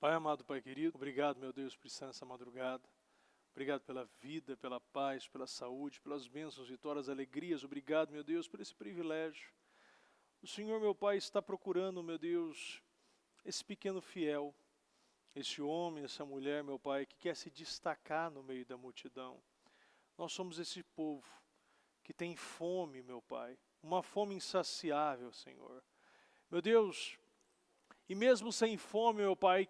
Pai amado, Pai querido, obrigado, meu Deus, por estar nessa madrugada. Obrigado pela vida, pela paz, pela saúde, pelas bênçãos, vitórias, alegrias. Obrigado, meu Deus, por esse privilégio. O Senhor, meu Pai, está procurando, meu Deus, esse pequeno fiel, esse homem, essa mulher, meu Pai, que quer se destacar no meio da multidão. Nós somos esse povo que tem fome, meu Pai, uma fome insaciável, Senhor. Meu Deus, e mesmo sem fome, meu Pai,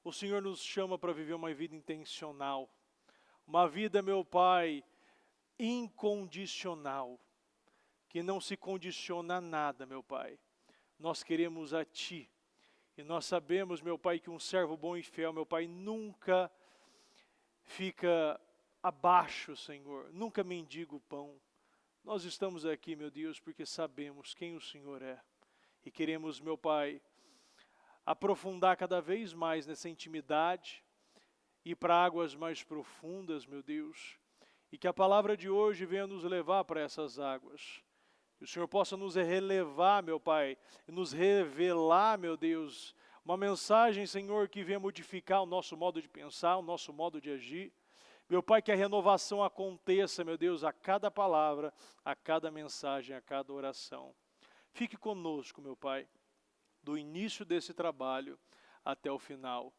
o Senhor nos chama para viver uma vida intencional. Uma vida, meu Pai, incondicional, que não se condiciona a nada, meu Pai. Nós queremos a Ti. E nós sabemos, meu Pai, que um servo bom e fiel, meu Pai, nunca fica abaixo, Senhor. Nunca mendiga o pão. Nós estamos aqui, meu Deus, porque sabemos quem o Senhor é. E queremos, meu Pai, aprofundar cada vez mais nessa intimidade, ir para águas mais profundas, meu Deus, e que a palavra de hoje venha nos levar para essas águas. Que o Senhor possa nos relevar, meu Pai, e nos revelar, meu Deus, uma mensagem, Senhor, que venha modificar o nosso modo de pensar, o nosso modo de agir. Meu Pai, que a renovação aconteça, meu Deus, a cada palavra, a cada mensagem, a cada oração. Fique conosco, meu Pai, do início desse trabalho até o final.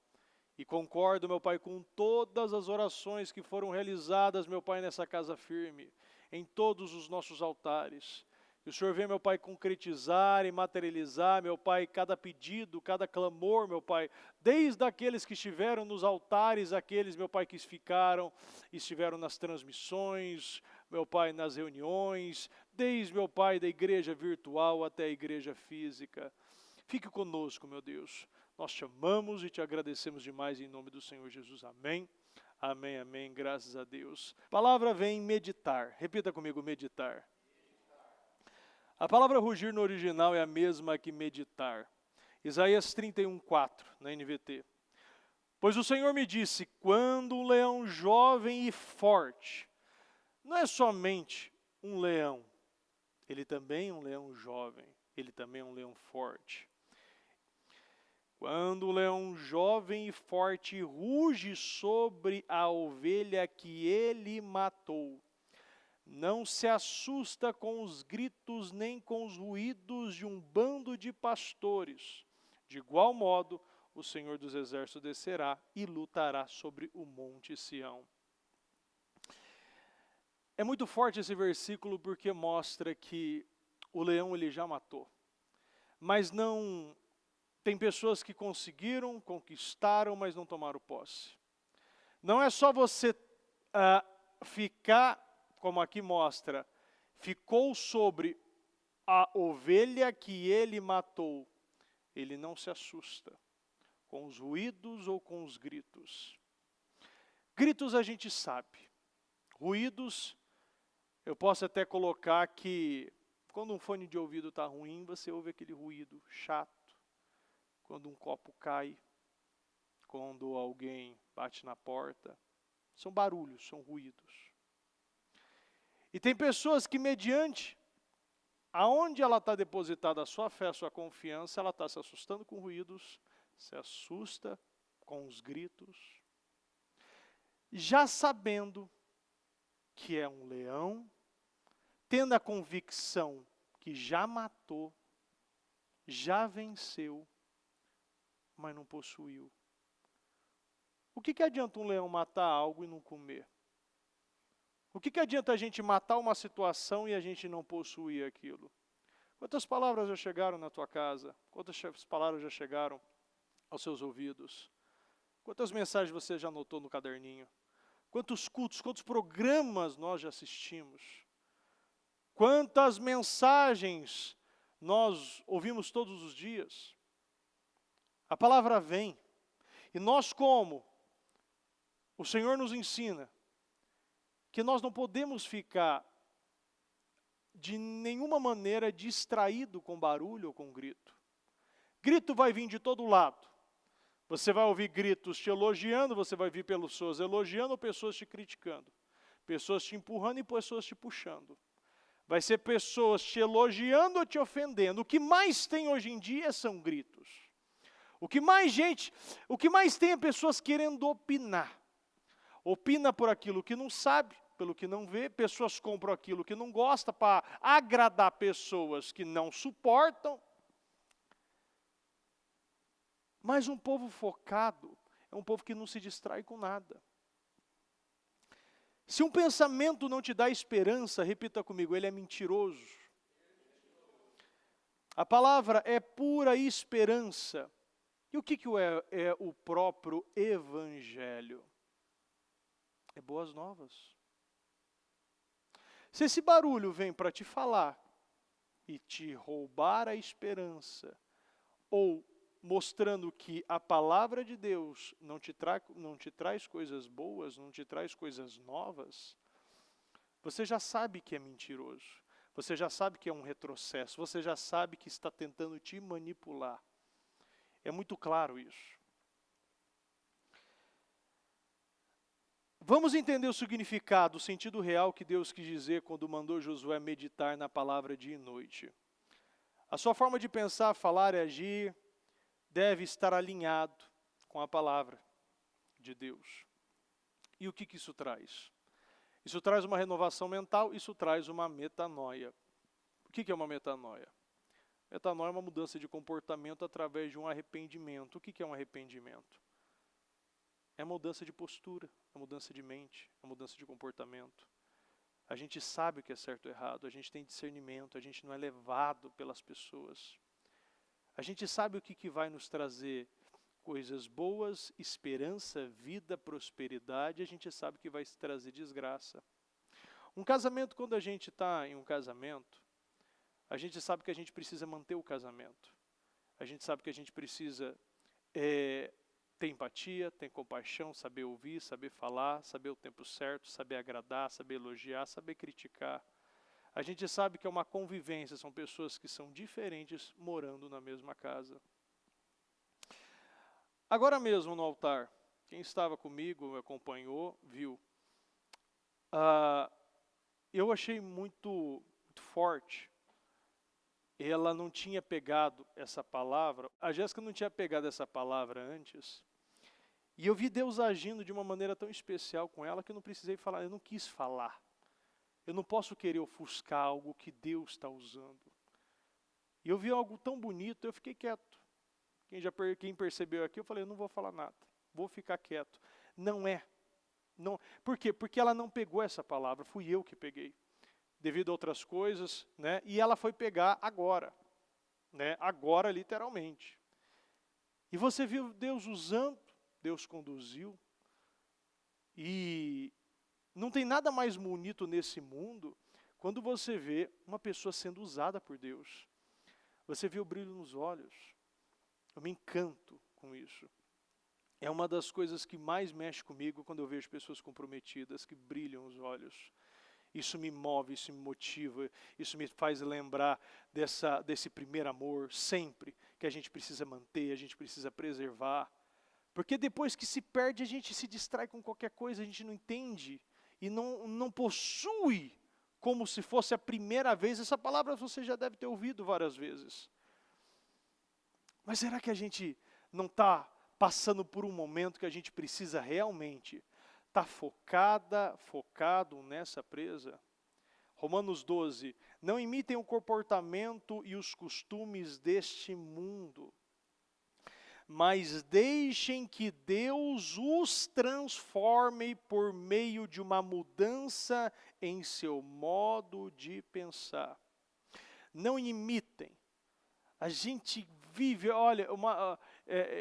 E concordo, meu Pai, com todas as orações que foram realizadas, meu Pai, nessa casa firme, em todos os nossos altares. Que o Senhor venha, meu Pai, concretizar e materializar, meu Pai, cada pedido, cada clamor, meu Pai, desde aqueles que estiveram nos altares, aqueles, meu Pai, que estiveram nas transmissões, meu Pai, nas reuniões, desde, meu Pai, da igreja virtual até a igreja física. Fique conosco, meu Deus. Nós te amamos e te agradecemos demais em nome do Senhor Jesus. Amém. Amém, amém. Graças a Deus. A palavra vem meditar. Repita comigo, meditar. A palavra rugir no original é a mesma que meditar. Isaías 31:4, na NVT. Pois o Senhor me disse, quando um leão jovem e forte, não é somente um leão, ele também é um leão jovem, ele também é um leão forte. Quando o leão jovem e forte ruge sobre a ovelha que ele matou, não se assusta com os gritos nem com os ruídos de um bando de pastores. De igual modo, o Senhor dos Exércitos descerá e lutará sobre o monte Sião. É muito forte esse versículo porque mostra que o leão ele já matou. Mas não... Tem pessoas que conseguiram, conquistaram, mas não tomaram posse. Não é só você ficar, como aqui mostra, ficou sobre a ovelha que ele matou. Ele não se assusta com os ruídos ou com os gritos. Gritos a gente sabe. Ruídos, eu posso até colocar que quando um fone de ouvido está ruim, você ouve aquele ruído chato. Quando um copo cai, quando alguém bate na porta, são barulhos, são ruídos. E tem pessoas que mediante aonde ela está depositada a sua fé, a sua confiança, ela está se assustando com ruídos, se assusta com os gritos, já sabendo que é um leão, tendo a convicção que já matou, já venceu, mas não possuiu. O que adianta um leão matar algo e não comer? O que adianta a gente matar uma situação e a gente não possuir aquilo? Quantas palavras já chegaram na tua casa? Quantas palavras já chegaram aos seus ouvidos? Quantas mensagens você já anotou no caderninho? Quantos cultos, quantos programas nós já assistimos? Quantas mensagens nós ouvimos todos os dias? A palavra vem, e nós como o Senhor nos ensina, que nós não podemos ficar de nenhuma maneira distraído com barulho ou com grito. Grito vai vir de todo lado. Você vai ouvir gritos te elogiando, você vai ouvir pessoas elogiando ou pessoas te criticando. Pessoas te empurrando e pessoas te puxando. Vai ser pessoas te elogiando ou te ofendendo. O que mais tem hoje em dia são gritos. O que mais tem é pessoas querendo opinar. Opina por aquilo que não sabe, pelo que não vê. Pessoas compram aquilo que não gosta para agradar pessoas que não suportam. Mas um povo focado é um povo que não se distrai com nada. Se um pensamento não te dá esperança, repita comigo, ele é mentiroso. A palavra é pura esperança. E o que é o próprio Evangelho? É boas novas. Se esse barulho vem para te falar e te roubar a esperança, ou mostrando que a palavra de Deus não te traz coisas boas, não te traz coisas novas, você já sabe que é mentiroso. Você já sabe que é um retrocesso. Você já sabe que está tentando te manipular. É muito claro isso. Vamos entender o significado, o sentido real que Deus quis dizer quando mandou Josué meditar na palavra dia e noite. A sua forma de pensar, falar e agir deve estar alinhado com a palavra de Deus. E o que isso traz? Isso traz uma renovação mental, isso traz uma metanoia. O que é uma metanoia? Metanoia é uma mudança de comportamento através de um arrependimento. O que é um arrependimento? É mudança de postura, é mudança de mente, é mudança de comportamento. A gente sabe o que é certo ou errado, a gente tem discernimento, a gente não é levado pelas pessoas. A gente sabe o que vai nos trazer coisas boas, esperança, vida, prosperidade, a gente sabe que vai trazer desgraça. Um casamento, quando a gente está em um casamento, a gente sabe que a gente precisa manter o casamento. A gente sabe que a gente precisa ter empatia, ter compaixão, saber ouvir, saber falar, saber o tempo certo, saber agradar, saber elogiar, saber criticar. A gente sabe que é uma convivência, são pessoas que são diferentes morando na mesma casa. Agora mesmo no altar, quem estava comigo, me acompanhou, viu. Eu achei muito forte. Ela não tinha pegado essa palavra, a Jéssica não tinha pegado essa palavra antes. E eu vi Deus agindo de uma maneira tão especial com ela que eu não precisei falar, eu não quis falar. Eu não posso querer ofuscar algo que Deus está usando. E eu vi algo tão bonito, eu fiquei quieto. Quem percebeu aqui, eu falei, eu não vou falar nada, vou ficar quieto. Não. Por quê? Porque ela não pegou essa palavra, fui eu que peguei. Devido a outras coisas, né? E ela foi pegar agora. Né? Agora, literalmente. E você viu Deus usando, Deus conduziu. E não tem nada mais bonito nesse mundo quando você vê uma pessoa sendo usada por Deus. Você vê o brilho nos olhos. Eu me encanto com isso. É uma das coisas que mais mexe comigo quando eu vejo pessoas comprometidas, que brilham os olhos. Isso me move, isso me motiva, isso me faz lembrar desse primeiro amor, sempre, que a gente precisa manter, a gente precisa preservar. Porque depois que se perde, a gente se distrai com qualquer coisa, a gente não entende e não possui como se fosse a primeira vez. Essa palavra você já deve ter ouvido várias vezes. Mas será que a gente não está passando por um momento que a gente precisa realmente estar focado nessa presa? Romanos 12, não imitem o comportamento e os costumes deste mundo, mas deixem que Deus os transforme por meio de uma mudança em seu modo de pensar. Não imitem. A gente vive, olha,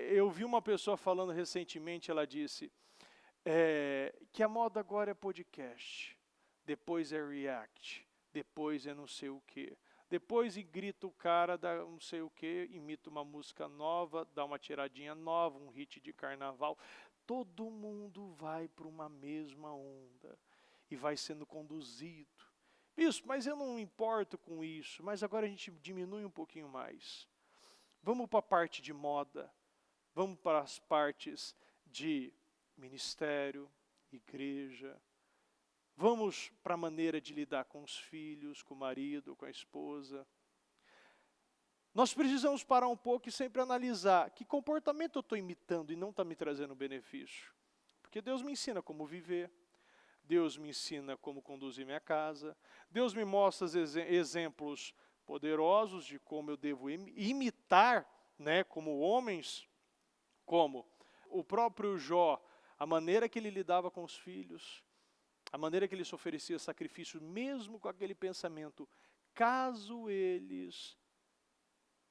eu vi uma pessoa falando recentemente, ela disse que a moda agora é podcast, depois é react, depois é não sei o quê. Depois grita o cara, dá não sei o quê, imita uma música nova, dá uma tiradinha nova, um hit de carnaval. Todo mundo vai para uma mesma onda e vai sendo conduzido. Isso, mas eu não me importo com isso, mas agora a gente diminui um pouquinho mais. Vamos para a parte de moda, vamos para as partes de ministério, igreja. Vamos para a maneira de lidar com os filhos, com o marido, com a esposa. Nós precisamos parar um pouco e sempre analisar que comportamento eu estou imitando e não está me trazendo benefício. Porque Deus me ensina como viver, Deus me ensina como conduzir minha casa, Deus me mostra exemplos poderosos de como eu devo imitar, né, como homens, como o próprio Jó, a maneira que ele lidava com os filhos, a maneira que ele se oferecia sacrifício, mesmo com aquele pensamento, caso eles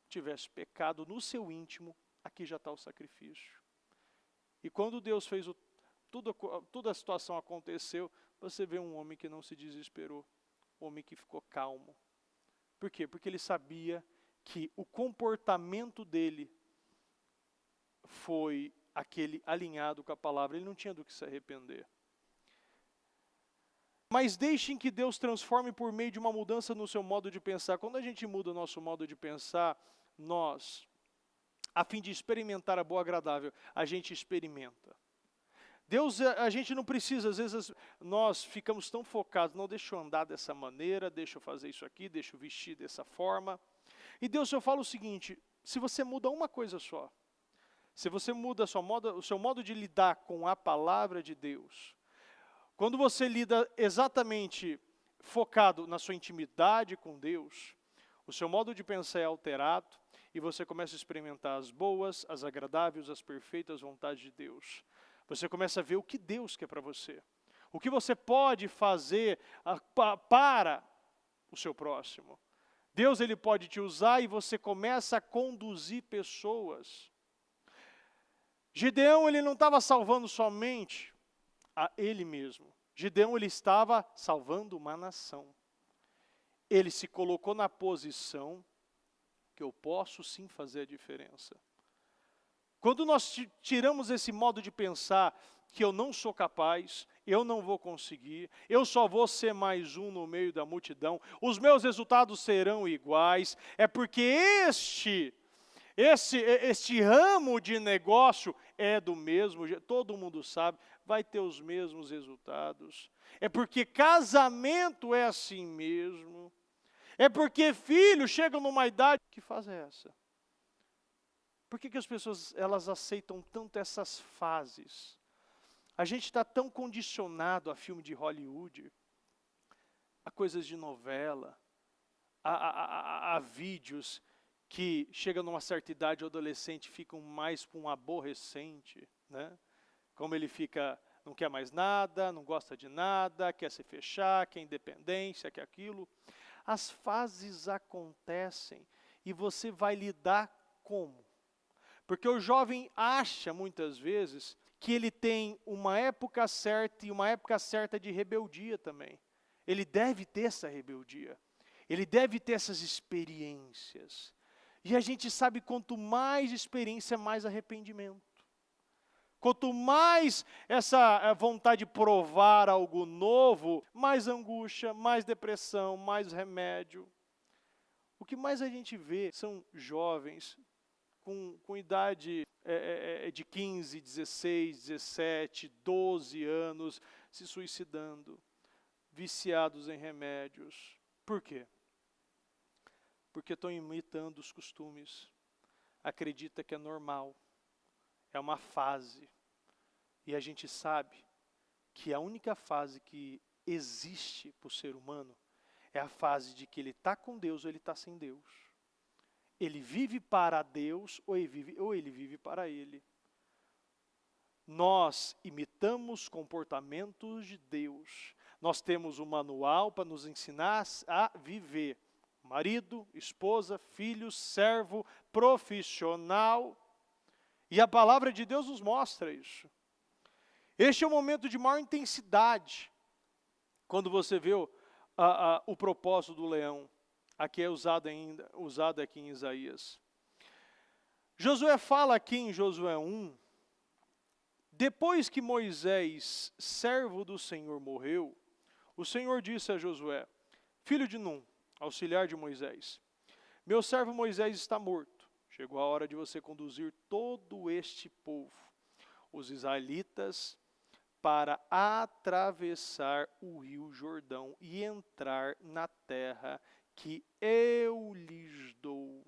tivessem pecado no seu íntimo, aqui já está o sacrifício. E quando Deus fez toda a situação aconteceu, você vê um homem que não se desesperou, um homem que ficou calmo. Por quê? Porque ele sabia que o comportamento dele foi aquele alinhado com a palavra, ele não tinha do que se arrepender. Mas deixem que Deus transforme por meio de uma mudança no seu modo de pensar. Quando a gente muda o nosso modo de pensar, nós, a fim de experimentar a boa agradável, a gente experimenta. Deus, a gente não precisa, às vezes nós ficamos tão focados, não, deixa eu andar dessa maneira, deixa eu fazer isso aqui, deixa eu vestir dessa forma. E Deus só fala o seguinte, se você muda uma coisa só, se você muda o seu modo de lidar com a palavra de Deus, quando você lida exatamente focado na sua intimidade com Deus, o seu modo de pensar é alterado e você começa a experimentar as boas, as agradáveis, as perfeitas vontades de Deus. Você começa a ver o que Deus quer para você. O que você pode fazer para o seu próximo. Deus, ele pode te usar e você começa a conduzir pessoas. Gideão, ele não estava salvando somente a ele mesmo. Gideão, ele estava salvando uma nação. Ele se colocou na posição que eu posso sim fazer a diferença. Quando nós tiramos esse modo de pensar que eu não sou capaz, eu não vou conseguir, eu só vou ser mais um no meio da multidão, os meus resultados serão iguais, é porque este ramo de negócio é do mesmo, todo mundo sabe, vai ter os mesmos resultados. É porque casamento é assim mesmo. É porque filhos chegam numa idade, que fase é essa? Por que as pessoas elas aceitam tanto essas fases? A gente está tão condicionado a filme de Hollywood, a coisas de novela, a vídeos que chegam numa certa idade, o adolescente ficam mais para um aborrecente, né? Como ele fica, não quer mais nada, não gosta de nada, quer se fechar, quer independência, quer aquilo. As fases acontecem e você vai lidar como? Porque o jovem acha muitas vezes que ele tem uma época certa e uma época certa de rebeldia também. Ele deve ter essa rebeldia. Ele deve ter essas experiências. E a gente sabe, quanto mais experiência, mais arrependimento. Quanto mais essa vontade de provar algo novo, mais angústia, mais depressão, mais remédio. O que mais a gente vê são jovens com idade de 15, 16, 17, 12 anos, se suicidando, viciados em remédios. Por quê? Porque estão imitando os costumes. Acredita que é normal. É uma fase. E a gente sabe que a única fase que existe para o ser humano é a fase de que ele está com Deus ou ele está sem Deus. Ele vive para Deus ou ele vive para ele. Nós imitamos comportamentos de Deus. Nós temos um manual para nos ensinar a viver. Marido, esposa, filho, servo, profissional. E a palavra de Deus nos mostra isso. Este é o momento de maior intensidade. Quando você vê o propósito do leão. Aqui é usado aqui em Isaías. Josué fala aqui em Josué 1, depois que Moisés, servo do Senhor, morreu, o Senhor disse a Josué, filho de Num, auxiliar de Moisés, meu servo Moisés está morto. Chegou a hora de você conduzir todo este povo, os israelitas, para atravessar o rio Jordão e entrar na terra que eu lhes dou.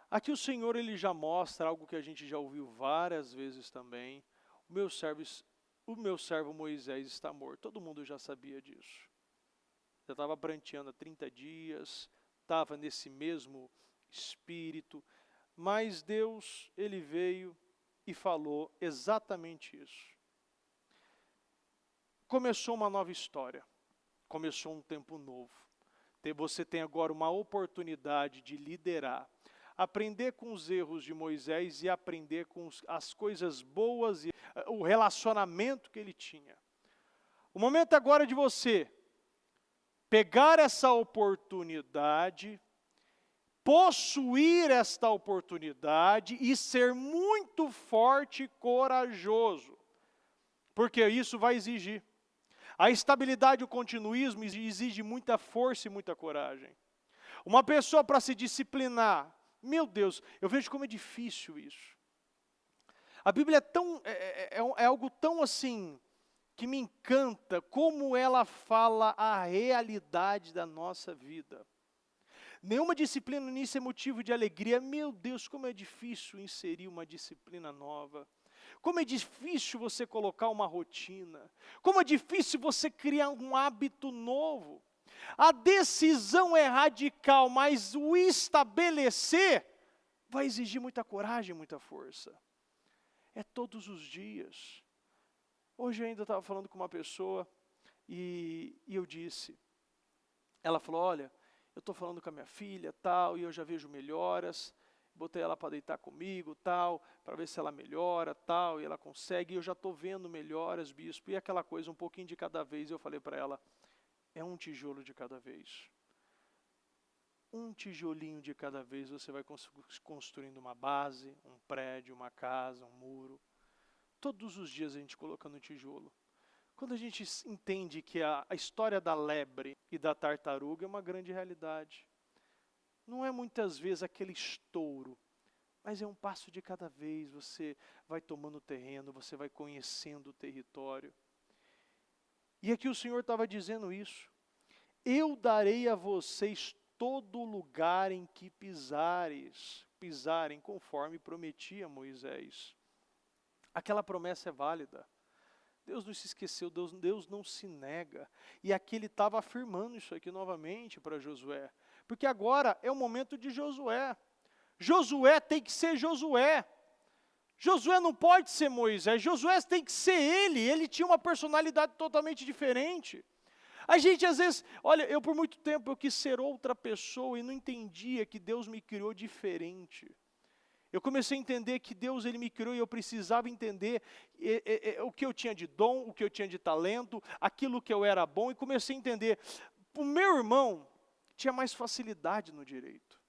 Aqui o Senhor ele já mostra algo que a gente já ouviu várias vezes também. O meu servo Moisés está morto. Todo mundo já sabia disso. Já estava pranteando há 30 dias, estava nesse mesmo espírito, mas Deus, ele veio e falou exatamente isso. Começou uma nova história, começou um tempo novo. Você tem agora uma oportunidade de liderar, aprender com os erros de Moisés e aprender com as coisas boas e o relacionamento que ele tinha. O momento agora de você pegar essa oportunidade, possuir esta oportunidade e ser muito forte e corajoso, porque isso vai exigir. A estabilidade e o continuismo exige muita força e muita coragem. Uma pessoa para se disciplinar, meu Deus, eu vejo como é difícil isso. A Bíblia é algo tão assim, que me encanta, como ela fala a realidade da nossa vida. Nenhuma disciplina nisso é motivo de alegria. Meu Deus, como é difícil inserir uma disciplina nova. Como é difícil você colocar uma rotina. Como é difícil você criar um hábito novo. A decisão é radical, mas o estabelecer vai exigir muita coragem, muita força. É todos os dias. Hoje eu ainda estava falando com uma pessoa e eu disse, ela falou, olha, eu estou falando com a minha filha, tal, e eu já vejo melhoras, botei ela para deitar comigo, tal, para ver se ela melhora, tal, e ela consegue, e eu já estou vendo melhoras, bispo, e aquela coisa, um pouquinho de cada vez, eu falei para ela, é um tijolo de cada vez. Um tijolinho de cada vez você vai construindo uma base, um prédio, uma casa, um muro. Todos os dias a gente colocando um tijolo. Quando a gente entende que a história da lebre e da tartaruga é uma grande realidade. Não é muitas vezes aquele estouro, mas é um passo de cada vez. Você vai tomando terreno, você vai conhecendo o território. E aqui o Senhor estava dizendo isso. Eu darei a vocês todo lugar em que pisarem conforme prometia Moisés. Aquela promessa é válida. Deus não se esqueceu, Deus não se nega. E aqui ele estava afirmando isso aqui novamente para Josué. Porque agora é o momento de Josué. Josué tem que ser Josué. Josué não pode ser Moisés, Josué tem que ser ele tinha uma personalidade totalmente diferente. A gente às vezes, olha, eu por muito tempo eu quis ser outra pessoa e não entendia que Deus me criou diferente. Eu comecei a entender que Deus ele me criou e eu precisava entender o que eu tinha de dom, o que eu tinha de talento, aquilo que eu era bom, e comecei a entender. O meu irmão tinha mais facilidade no direito.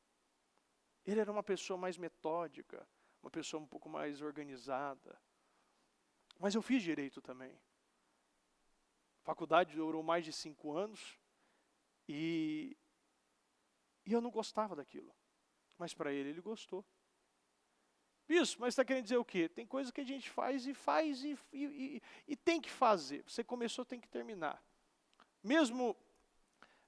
Ele era uma pessoa mais metódica, uma pessoa um pouco mais organizada. Mas eu fiz direito também. A faculdade durou mais de 5 anos e eu não gostava daquilo. Mas para ele gostou. Isso, mas está querendo dizer o quê? Tem coisa que a gente faz e tem que fazer. Você começou, tem que terminar. Mesmo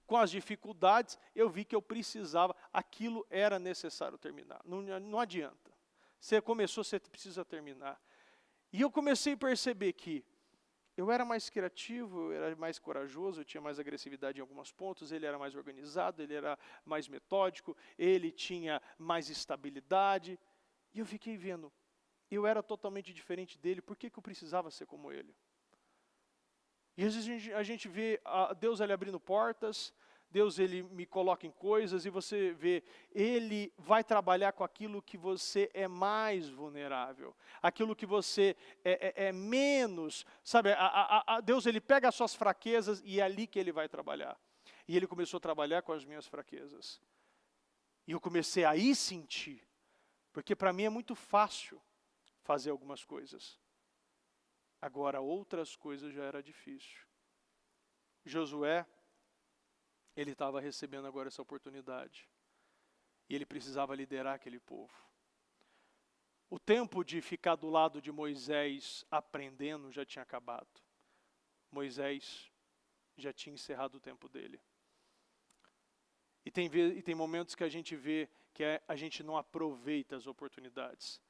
com as dificuldades, eu vi que eu precisava, aquilo era necessário terminar. Não adianta. Você começou, você precisa terminar. E eu comecei a perceber que eu era mais criativo, eu era mais corajoso, eu tinha mais agressividade em alguns pontos, ele era mais organizado, ele era mais metódico, ele tinha mais estabilidade. E eu fiquei vendo, eu era totalmente diferente dele, por que eu precisava ser como ele? E às vezes a gente vê Deus ele abrindo portas, Deus ele me coloca em coisas, e você vê, ele vai trabalhar com aquilo que você é mais vulnerável, aquilo que você é menos, sabe, Deus ele pega as suas fraquezas e é ali que ele vai trabalhar. E ele começou a trabalhar com as minhas fraquezas. E eu comecei a aí sentir, porque para mim é muito fácil fazer algumas coisas. Agora, outras coisas já era difícil. Josué, ele estava recebendo agora essa oportunidade. E ele precisava liderar aquele povo. O tempo de ficar do lado de Moisés aprendendo já tinha acabado. Moisés já tinha encerrado o tempo dele. E tem momentos que a gente vê que a gente não aproveita as oportunidades.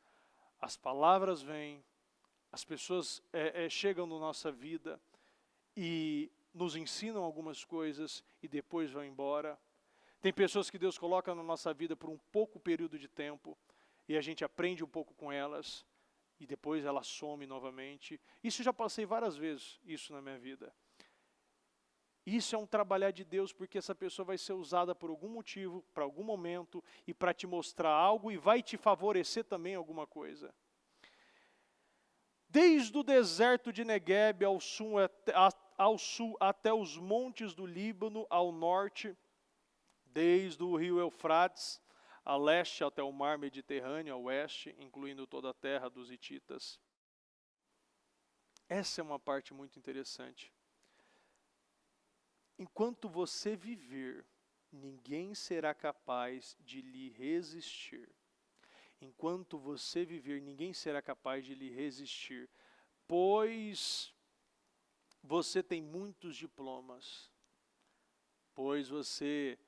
As palavras vêm, as pessoas chegam na nossa vida e nos ensinam algumas coisas e depois vão embora. Tem pessoas que Deus coloca na nossa vida por um pouco período de tempo e a gente aprende um pouco com elas e depois ela some novamente. Isso eu já passei várias vezes, isso na minha vida. Isso é um trabalhar de Deus, porque essa pessoa vai ser usada por algum motivo, para algum momento, e para te mostrar algo, e vai te favorecer também alguma coisa. Desde o deserto de Negueb ao sul até os montes do Líbano, ao norte, desde o rio Eufrates, a leste até o mar Mediterrâneo, a oeste, incluindo toda a terra dos hititas. Essa é uma parte muito interessante. Enquanto você viver, ninguém será capaz de lhe resistir. Enquanto você viver, ninguém será capaz de lhe resistir, pois você tem muitos diplomas, pois você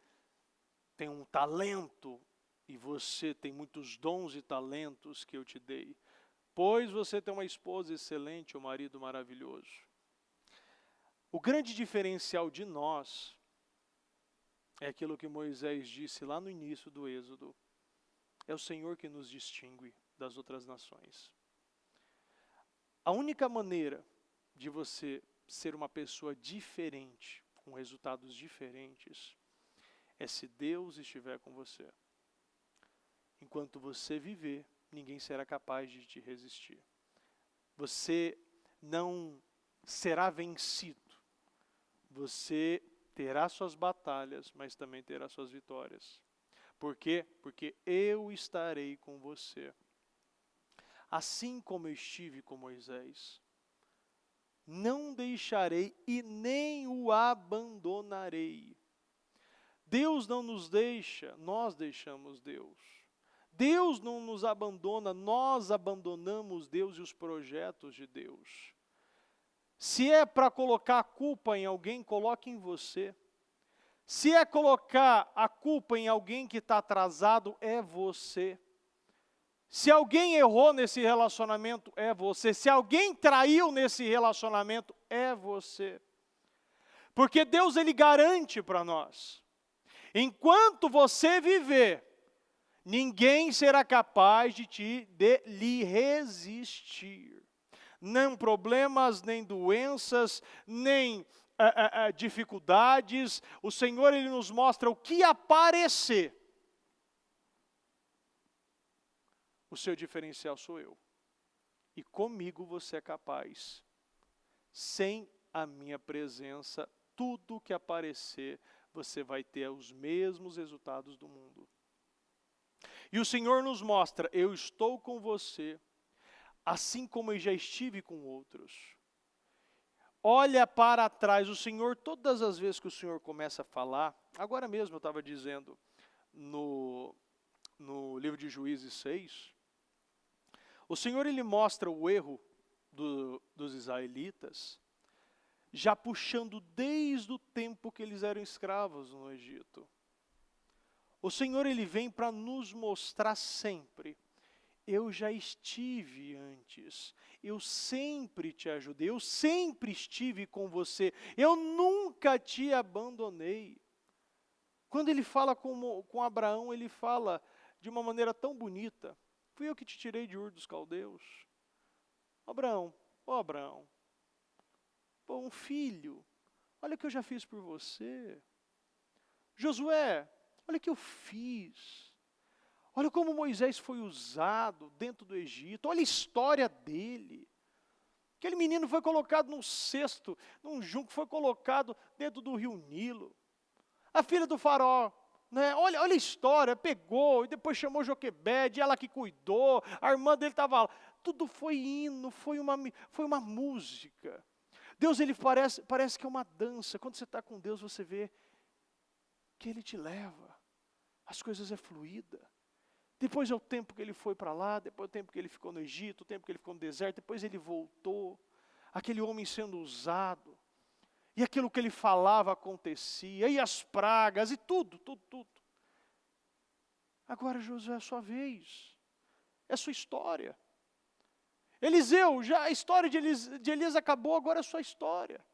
tem um talento e você tem muitos dons e talentos que eu te dei, pois você tem uma esposa excelente, um marido maravilhoso. O grande diferencial de nós é aquilo que Moisés disse lá no início do Êxodo. É o Senhor que nos distingue das outras nações. A única maneira de você ser uma pessoa diferente, com resultados diferentes, é se Deus estiver com você. Enquanto você viver, ninguém será capaz de te resistir. Você não será vencido. Você terá suas batalhas, mas também terá suas vitórias. Por quê? Porque eu estarei com você. Assim como eu estive com Moisés, não deixarei e nem o abandonarei. Deus não nos deixa, nós deixamos Deus. Deus não nos abandona, nós abandonamos Deus e os projetos de Deus. Se é para colocar a culpa em alguém, coloque em você. Se é colocar a culpa em alguém que está atrasado, é você. Se alguém errou nesse relacionamento, é você. Se alguém traiu nesse relacionamento, é você. Porque Deus, Ele garante para nós. Enquanto você viver, ninguém será capaz de lhe resistir. Nem problemas, nem doenças, nem dificuldades. O Senhor, Ele nos mostra o que aparecer. O seu diferencial sou eu. E comigo você é capaz. Sem a minha presença, tudo que aparecer, você vai ter os mesmos resultados do mundo. E o Senhor nos mostra, eu estou com você, assim como eu já estive com outros. Olha para trás, o Senhor, todas as vezes que o Senhor começa a falar, agora mesmo eu estava dizendo no livro de Juízes 6, o Senhor, Ele mostra o erro dos israelitas, já puxando desde o tempo que eles eram escravos no Egito. O Senhor, Ele vem para nos mostrar sempre, eu já estive antes, eu sempre te ajudei, eu sempre estive com você, eu nunca te abandonei. Quando Ele fala com Abraão, Ele fala de uma maneira tão bonita, fui eu que te tirei de Ur dos Caldeus. Abraão, Abraão, um filho, olha o que eu já fiz por você. Josué, olha o que eu fiz. Olha como Moisés foi usado dentro do Egito, olha a história dele. Aquele menino foi colocado num cesto, num junco, foi colocado dentro do rio Nilo. A filha do faraó, né? Olha a história, pegou e depois chamou Joquebede, ela que cuidou, a irmã dele estava lá. Tudo foi hino, foi uma música. Deus, Ele parece que é uma dança. Quando você está com Deus, você vê que Ele te leva. As coisas é fluida. Depois é o tempo que ele foi para lá, depois é o tempo que ele ficou no Egito, o tempo que ele ficou no deserto, depois ele voltou. Aquele homem sendo usado. E aquilo que ele falava acontecia, e as pragas, e tudo. Agora, Josué, é a sua vez. É a sua história. Eliseu, já a história de Elias acabou, agora é a sua história.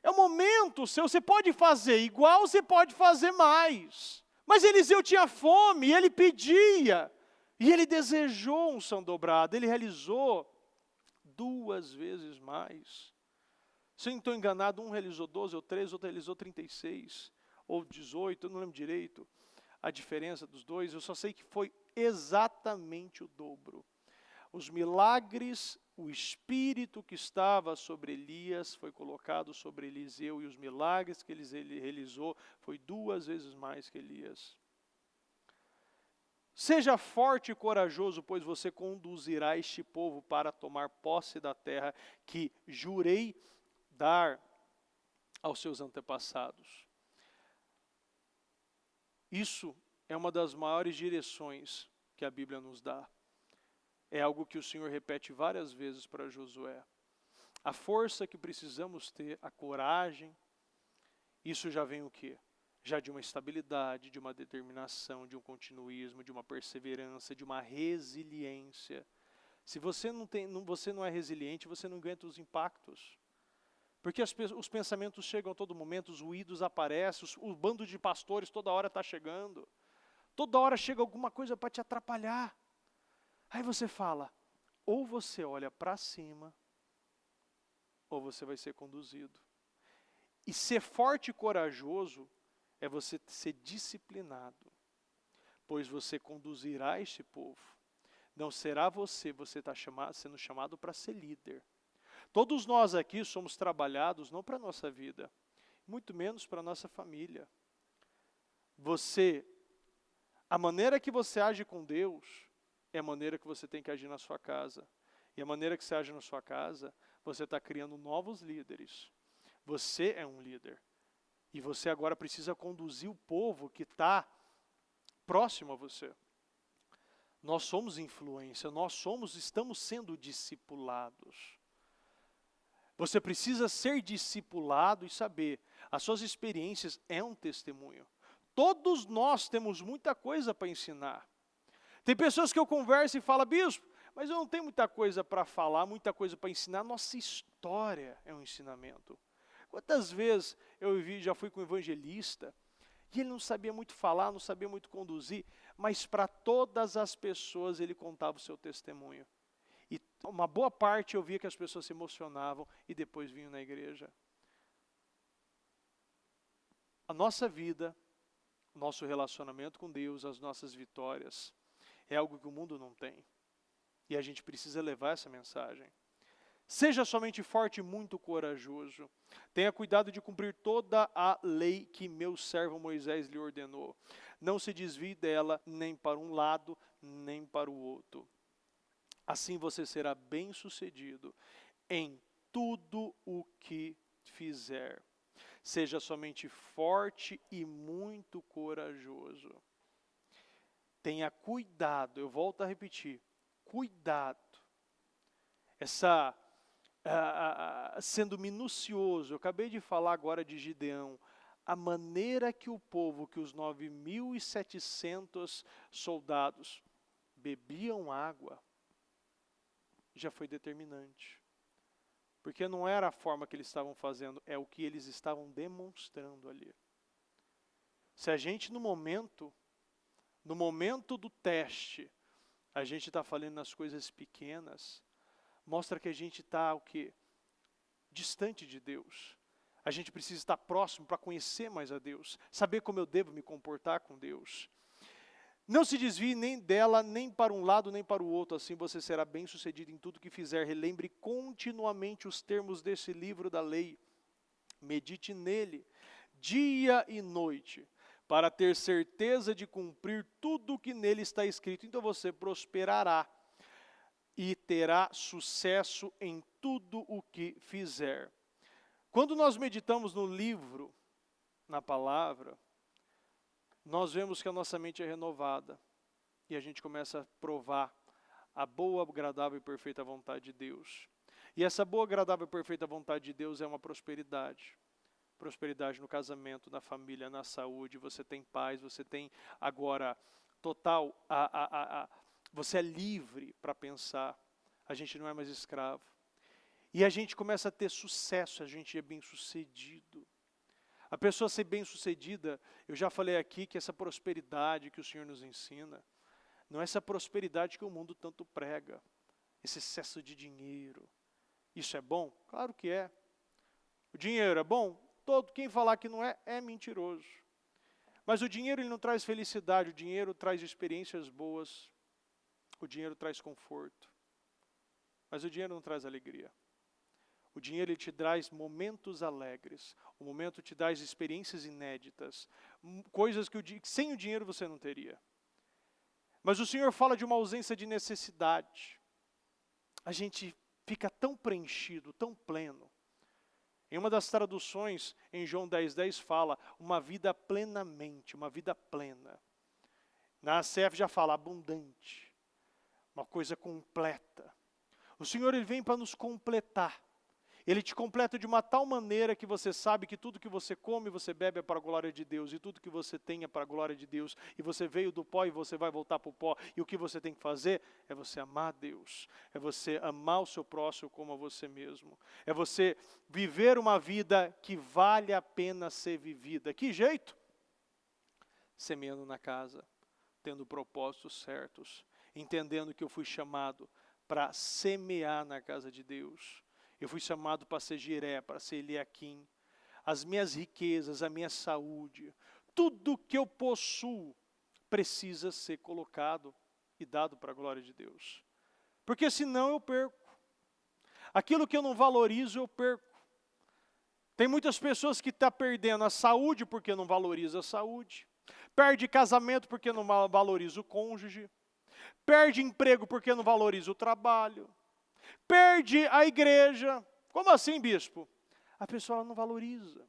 É o momento seu, você pode fazer igual, você pode fazer mais. Mas Eliseu tinha fome, ele pedia, e ele desejou unção dobrada, ele realizou 2 vezes mais. Se eu não estou enganado, um realizou 12 ou 13, outro realizou 36, ou 18, eu não lembro direito a diferença dos dois, eu só sei que foi exatamente o dobro. Os milagres, o espírito que estava sobre Elias foi colocado sobre Eliseu, e os milagres que ele realizou foi 2 vezes mais que Elias. Seja forte e corajoso, pois você conduzirá este povo para tomar posse da terra que jurei dar aos seus antepassados. Isso é uma das maiores direções que a Bíblia nos dá. É algo que o Senhor repete várias vezes para Josué. A força que precisamos ter, a coragem, isso já vem o quê? Já de uma estabilidade, de uma determinação, de um continuismo, de uma perseverança, de uma resiliência. Se você não é resiliente, você não aguenta os impactos. Porque os pensamentos chegam a todo momento, os ruídos aparecem, o bando de pastores toda hora está chegando. Toda hora chega alguma coisa para te atrapalhar. Aí você fala, ou você olha para cima, ou você vai ser conduzido. E ser forte e corajoso é você ser disciplinado, pois você conduzirá este povo. Não será você está sendo chamado para ser líder. Todos nós aqui somos trabalhados não para a nossa vida, muito menos para a nossa família. A maneira que você age com Deus é a maneira que você tem que agir na sua casa. E a maneira que você age na sua casa, você está criando novos líderes. Você é um líder. E você agora precisa conduzir o povo que está próximo a você. Nós somos influência, estamos sendo discipulados. Você precisa ser discipulado e saber, as suas experiências é um testemunho. Todos nós temos muita coisa para ensinar. Tem pessoas que eu converso e falam, bispo, mas eu não tenho muita coisa para falar, muita coisa para ensinar. Nossa história é um ensinamento. Quantas vezes já fui com um evangelista, e ele não sabia muito falar, não sabia muito conduzir, mas para todas as pessoas ele contava o seu testemunho. E uma boa parte eu via que as pessoas se emocionavam e depois vinham na igreja. A nossa vida, o nosso relacionamento com Deus, as nossas vitórias, é algo que o mundo não tem. E a gente precisa levar essa mensagem. Seja somente forte e muito corajoso. Tenha cuidado de cumprir toda a lei que meu servo Moisés lhe ordenou. Não se desvie dela nem para um lado, nem para o outro. Assim você será bem-sucedido em tudo o que fizer. Seja somente forte e muito corajoso. Tenha cuidado, eu volto a repetir, cuidado. Sendo minucioso, eu acabei de falar agora de Gideão, a maneira que o povo, que os 9.700 soldados bebiam água, já foi determinante. Porque não era a forma que eles estavam fazendo, é o que eles estavam demonstrando ali. Se a gente no momento do teste, a gente está falando nas coisas pequenas, mostra que a gente está o quê? Distante de Deus. A gente precisa estar próximo para conhecer mais a Deus, saber como eu devo me comportar com Deus. Não se desvie nem dela, nem para um lado, nem para o outro, assim você será bem-sucedido em tudo que fizer. Relembre continuamente os termos desse livro da lei. Medite nele, dia e noite, para ter certeza de cumprir tudo o que nele está escrito. Então você prosperará e terá sucesso em tudo o que fizer. Quando nós meditamos no livro, na palavra, nós vemos que a nossa mente é renovada e a gente começa a provar a boa, agradável e perfeita vontade de Deus. E essa boa, agradável e perfeita vontade de Deus é uma prosperidade. Prosperidade no casamento, na família, na saúde, você tem paz, você tem agora total, você é livre para pensar. A gente não é mais escravo. E a gente começa a ter sucesso, a gente é bem-sucedido. A pessoa ser bem-sucedida, eu já falei aqui que essa prosperidade que o Senhor nos ensina, não é essa prosperidade que o mundo tanto prega, esse excesso de dinheiro. Isso é bom? Claro que é. O dinheiro é bom? Quem falar que não é, é mentiroso. Mas o dinheiro ele não traz felicidade, o dinheiro traz experiências boas, o dinheiro traz conforto. Mas o dinheiro não traz alegria. O dinheiro ele te traz momentos alegres, o momento te traz experiências inéditas, coisas que sem o dinheiro você não teria. Mas o Senhor fala de uma ausência de necessidade. A gente fica tão preenchido, tão pleno. Em uma das traduções, em João 10:10 fala, uma vida plenamente, uma vida plena. Na ACF já fala abundante, uma coisa completa. O Senhor ele vem para nos completar. Ele te completa de uma tal maneira que você sabe que tudo que você come, você bebe é para a glória de Deus. E tudo que você tem é para a glória de Deus. E você veio do pó e você vai voltar para o pó. E o que você tem que fazer é você amar Deus. É você amar o seu próximo como a você mesmo. É você viver uma vida que vale a pena ser vivida. Que jeito? Semeando na casa, tendo propósitos certos. Entendendo que eu fui chamado para semear na casa de Deus. Eu fui chamado para ser Jiré, para ser Eliaquim. As minhas riquezas, a minha saúde, tudo que eu possuo precisa ser colocado e dado para a glória de Deus. Porque senão eu perco. Aquilo que eu não valorizo, eu perco. Tem muitas pessoas que estão perdendo a saúde porque não valoriza a saúde. Perde casamento porque não valoriza o cônjuge. Perde emprego porque não valoriza o trabalho. Perde a igreja. Como assim, bispo? A pessoa não valoriza.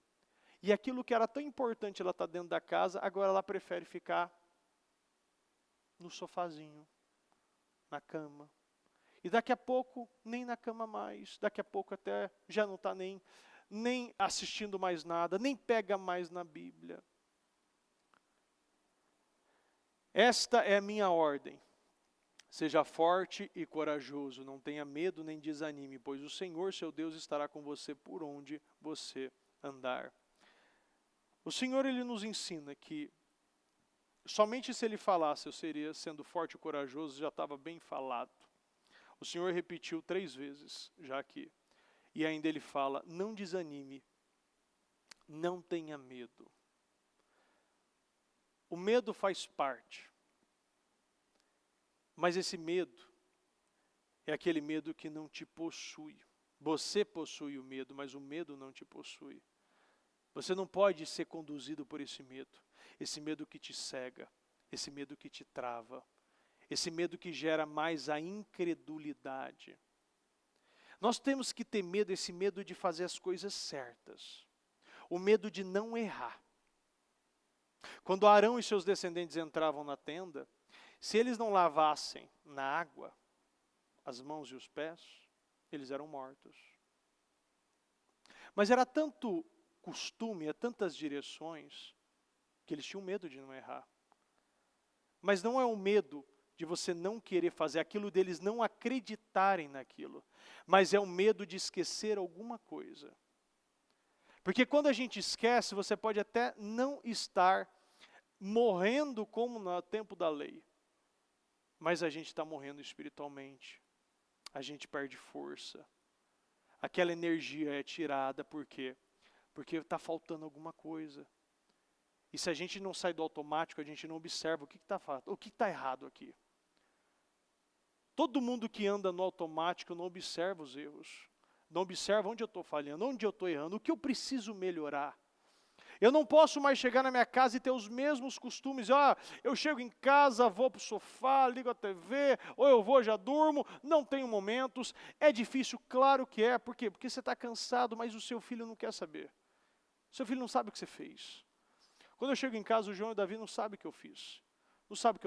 E aquilo que era tão importante, ela está dentro da casa, agora ela prefere ficar no sofazinho, na cama. E daqui a pouco, nem na cama mais. Daqui a pouco até já não está nem assistindo mais nada, nem pega mais na Bíblia. Esta é a minha ordem. Seja forte e corajoso, não tenha medo nem desanime, pois o Senhor, seu Deus, estará com você por onde você andar. O Senhor, Ele nos ensina que somente se Ele falasse, eu seria sendo forte e corajoso, já estava bem falado. O Senhor repetiu 3 vezes, já aqui. E ainda Ele fala, não desanime, não tenha medo. O medo faz parte. Mas esse medo é aquele medo que não te possui. Você possui o medo, mas o medo não te possui. Você não pode ser conduzido por esse medo que te cega, esse medo que te trava, esse medo que gera mais a incredulidade. Nós temos que ter medo, esse medo de fazer as coisas certas, o medo de não errar. Quando Arão e seus descendentes entravam na tenda, se eles não lavassem na água as mãos e os pés, eles eram mortos. Mas era tanto costume, tantas direções, que eles tinham medo de não errar. Mas não é o medo de você não querer fazer aquilo, deles não acreditarem naquilo, mas é o medo de esquecer alguma coisa. Porque quando a gente esquece, você pode até não estar morrendo como no tempo da lei. Mas a gente está morrendo espiritualmente. A gente perde força. Aquela energia é tirada, por quê? Porque está faltando alguma coisa. E se a gente não sai do automático, a gente não observa o que está errado aqui. Todo mundo que anda no automático não observa os erros. Não observa onde eu estou falhando, onde eu estou errando, o que eu preciso melhorar. Eu não posso mais chegar na minha casa e ter os mesmos costumes. Eu chego em casa, vou para o sofá, ligo a TV, ou eu vou, já durmo, não tenho momentos. É difícil, claro que é. Por quê? Porque você está cansado, mas o seu filho não quer saber. O seu filho não sabe o que você fez. Quando eu chego em casa, o João e o Davi não sabem o que eu fiz. Não sabe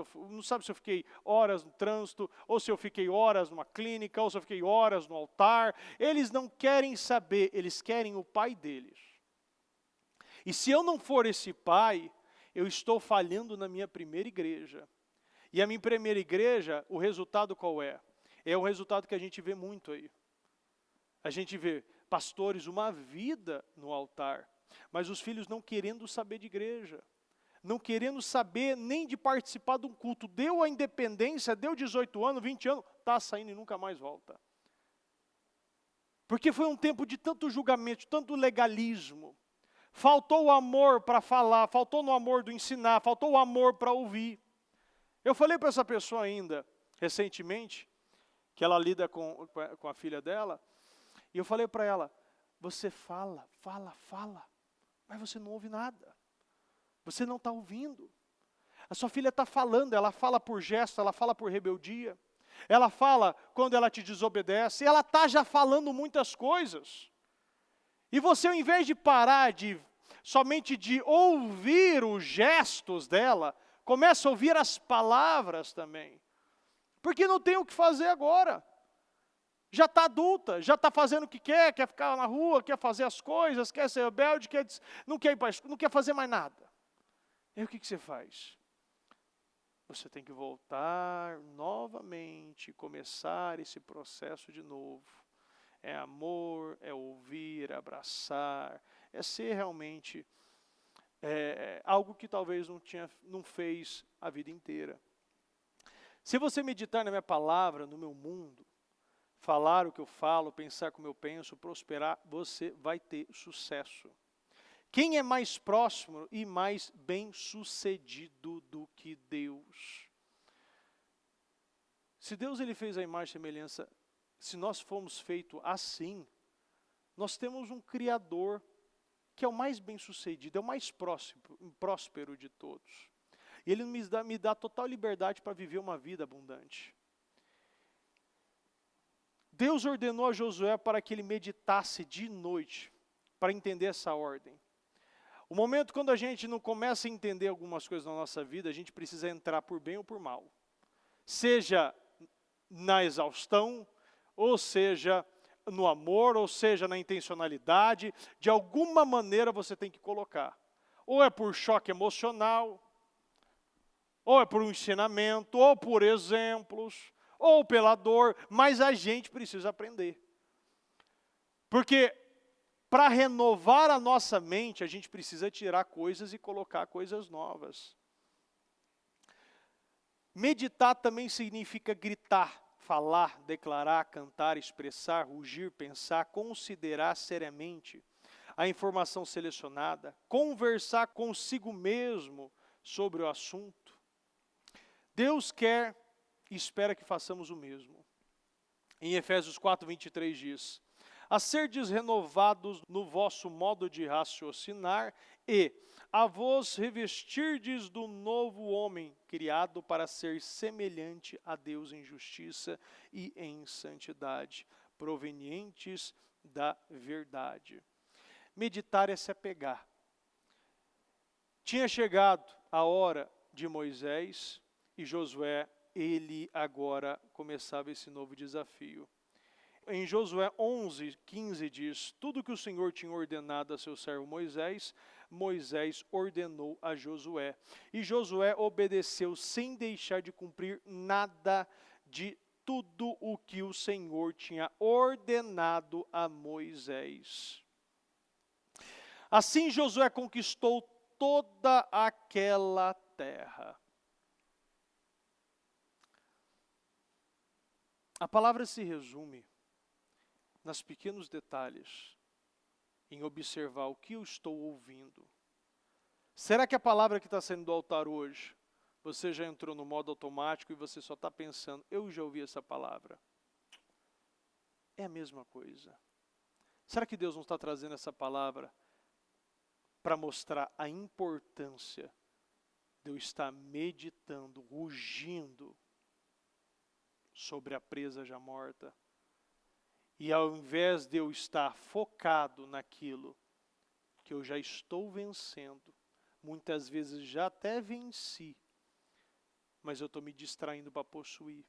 se eu fiquei horas no trânsito, ou se eu fiquei horas numa clínica, ou se eu fiquei horas no altar. Eles não querem saber, eles querem o pai deles. E se eu não for esse pai, eu estou falhando na minha primeira igreja. E a minha primeira igreja, o resultado qual é? É um resultado que a gente vê muito aí. A gente vê pastores, uma vida no altar, mas os filhos não querendo saber de igreja, não querendo saber nem de participar de um culto. Deu a independência, deu 18 anos, 20 anos, está saindo e nunca mais volta. Porque foi um tempo de tanto julgamento, tanto legalismo. Faltou o amor para falar, faltou no amor do ensinar, faltou o amor para ouvir. Eu falei para essa pessoa ainda, recentemente, que ela lida com a filha dela, e eu falei para ela, você fala, mas você não ouve nada. Você não está ouvindo. A sua filha está falando, ela fala por gesto, ela fala por rebeldia. Ela fala quando ela te desobedece, ela está já falando muitas coisas. E você, ao invés de parar somente de ouvir os gestos dela, começa a ouvir as palavras também. Porque não tem o que fazer agora. Já está adulta, já está fazendo o que quer ficar na rua, quer fazer as coisas, quer ser rebelde, não quer fazer mais nada. E aí o que você faz? Você tem que voltar novamente, começar esse processo de novo. É amor, é ouvir, é abraçar, é ser realmente algo que talvez não fez a vida inteira. Se você meditar na minha palavra, no meu mundo, falar o que eu falo, pensar como eu penso, prosperar, você vai ter sucesso. Quem é mais próximo e mais bem-sucedido do que Deus? Se Deus ele fez a imagem e semelhança, se nós fomos feitos assim, nós temos um Criador que é o mais bem-sucedido, é o mais próspero de todos. E Ele me dá total liberdade para viver uma vida abundante. Deus ordenou a Josué para que ele meditasse de noite, para entender essa ordem. O momento quando a gente não começa a entender algumas coisas na nossa vida, a gente precisa entrar por bem ou por mal. Seja na exaustão, ou seja no amor, ou seja na intencionalidade, de alguma maneira você tem que colocar. Ou é por choque emocional, ou é por um ensinamento, ou por exemplos, ou pela dor, mas a gente precisa aprender. Porque para renovar a nossa mente, a gente precisa tirar coisas e colocar coisas novas. Meditar também significa gritar, falar, declarar, cantar, expressar, rugir, pensar, considerar seriamente a informação selecionada, conversar consigo mesmo sobre o assunto. Deus quer e espera que façamos o mesmo. Em Efésios 4:23 diz: a serdes renovados no vosso modo de raciocinar e a vos revestirdes do novo homem, criado para ser semelhante a Deus em justiça e em santidade, provenientes da verdade. Meditar é se apegar. Tinha chegado a hora de Moisés e Josué, ele agora começava esse novo desafio. Em Josué 11:15 diz, tudo que o Senhor tinha ordenado a seu servo Moisés, Moisés ordenou a Josué. E Josué obedeceu sem deixar de cumprir nada de tudo o que o Senhor tinha ordenado a Moisés. Assim Josué conquistou toda aquela terra. A palavra se resume nos pequenos detalhes, em observar o que eu estou ouvindo. Será que a palavra que está saindo do altar hoje, você já entrou no modo automático e você só está pensando, eu já ouvi essa palavra? É a mesma coisa. Será que Deus não está trazendo essa palavra para mostrar a importância de eu estar meditando, rugindo sobre a presa já morta? E ao invés de eu estar focado naquilo que eu já estou vencendo, muitas vezes já até venci, mas eu estou me distraindo para possuir.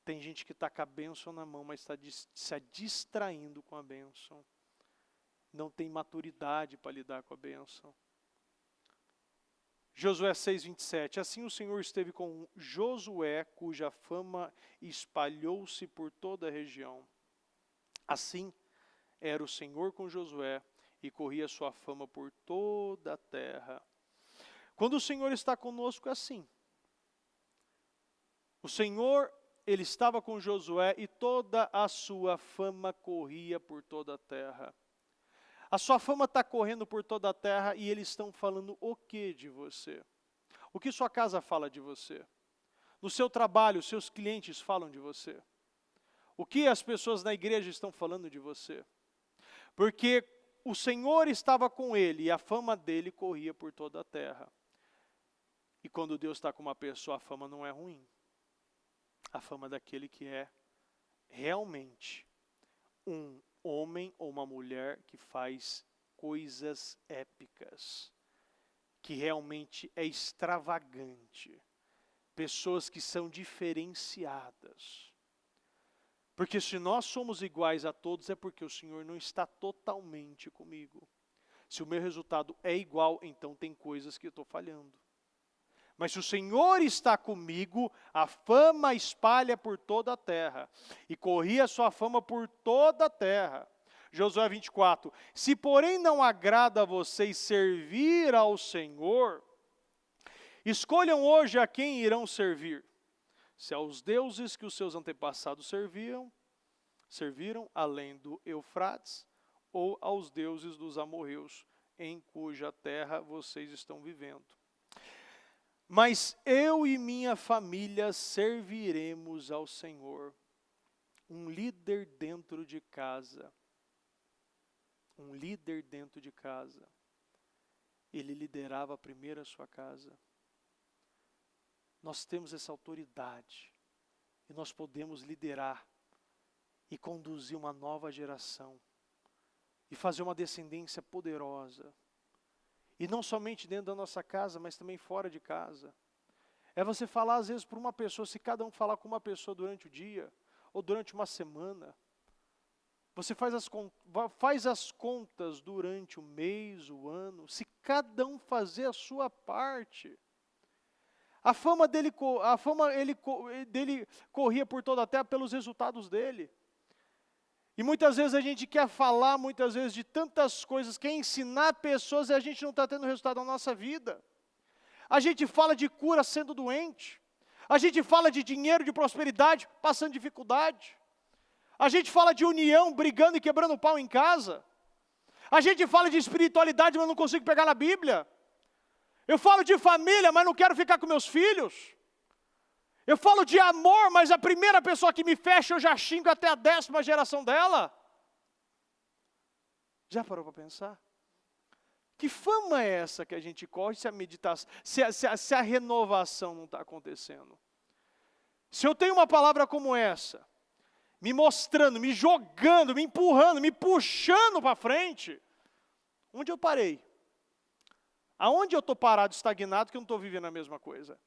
Tem gente que está com a bênção na mão, mas está se distraindo com a bênção. Não tem maturidade para lidar com a bênção. Josué 6:27. Assim o Senhor esteve com Josué, cuja fama espalhou-se por toda a região. Assim era o Senhor com Josué, e corria sua fama por toda a terra. Quando o Senhor está conosco, é assim. O Senhor, Ele estava com Josué, e toda a sua fama corria por toda a terra. A sua fama está correndo por toda a terra, e eles estão falando o que de você? O que sua casa fala de você? No seu trabalho, seus clientes falam de você? O que as pessoas na igreja estão falando de você? Porque o Senhor estava com ele, e a fama dele corria por toda a terra. E quando Deus está com uma pessoa, a fama não é ruim. A fama daquele que é realmente um homem ou uma mulher que faz coisas épicas, que realmente é extravagante. Pessoas que são diferenciadas. Porque se nós somos iguais a todos, é porque o Senhor não está totalmente comigo. Se o meu resultado é igual, então tem coisas que eu estou falhando. Mas se o Senhor está comigo, a fama espalha por toda a terra. E corria sua fama por toda a terra. Josué 24. Se porém não agrada a vocês servir ao Senhor, escolham hoje a quem irão servir. Se aos deuses que os seus antepassados serviram além do Eufrates, ou aos deuses dos amorreus, em cuja terra vocês estão vivendo. Mas eu e minha família serviremos ao Senhor. Um líder dentro de casa. Um líder dentro de casa. Ele liderava primeiro a sua casa. Nós temos essa autoridade. E nós podemos liderar. E conduzir uma nova geração. E fazer uma descendência poderosa. E não somente dentro da nossa casa, mas também fora de casa. É você falar às vezes para uma pessoa, se cada um falar com uma pessoa durante o dia, ou durante uma semana, você faz as contas durante o mês, o ano, se cada um fazer a sua parte. A fama dele corria por toda a terra pelos resultados dele. E muitas vezes a gente quer falar, muitas vezes, de tantas coisas, quer ensinar pessoas e a gente não está tendo resultado na nossa vida. A gente fala de cura sendo doente. A gente fala de dinheiro, de prosperidade, passando dificuldade. A gente fala de união, brigando e quebrando pau em casa. A gente fala de espiritualidade, mas não consigo pegar na Bíblia. Eu falo de família, mas não quero ficar com meus filhos. Eu falo de amor, mas a primeira pessoa que me fecha, eu já xingo até a 10ª geração dela. Já parou para pensar? Que fama é essa que a gente corre se a meditação, se a renovação não está acontecendo? Se eu tenho uma palavra como essa, me mostrando, me jogando, me empurrando, me puxando para frente, onde eu parei? Aonde eu estou parado, estagnado, que eu não estou vivendo a mesma coisa?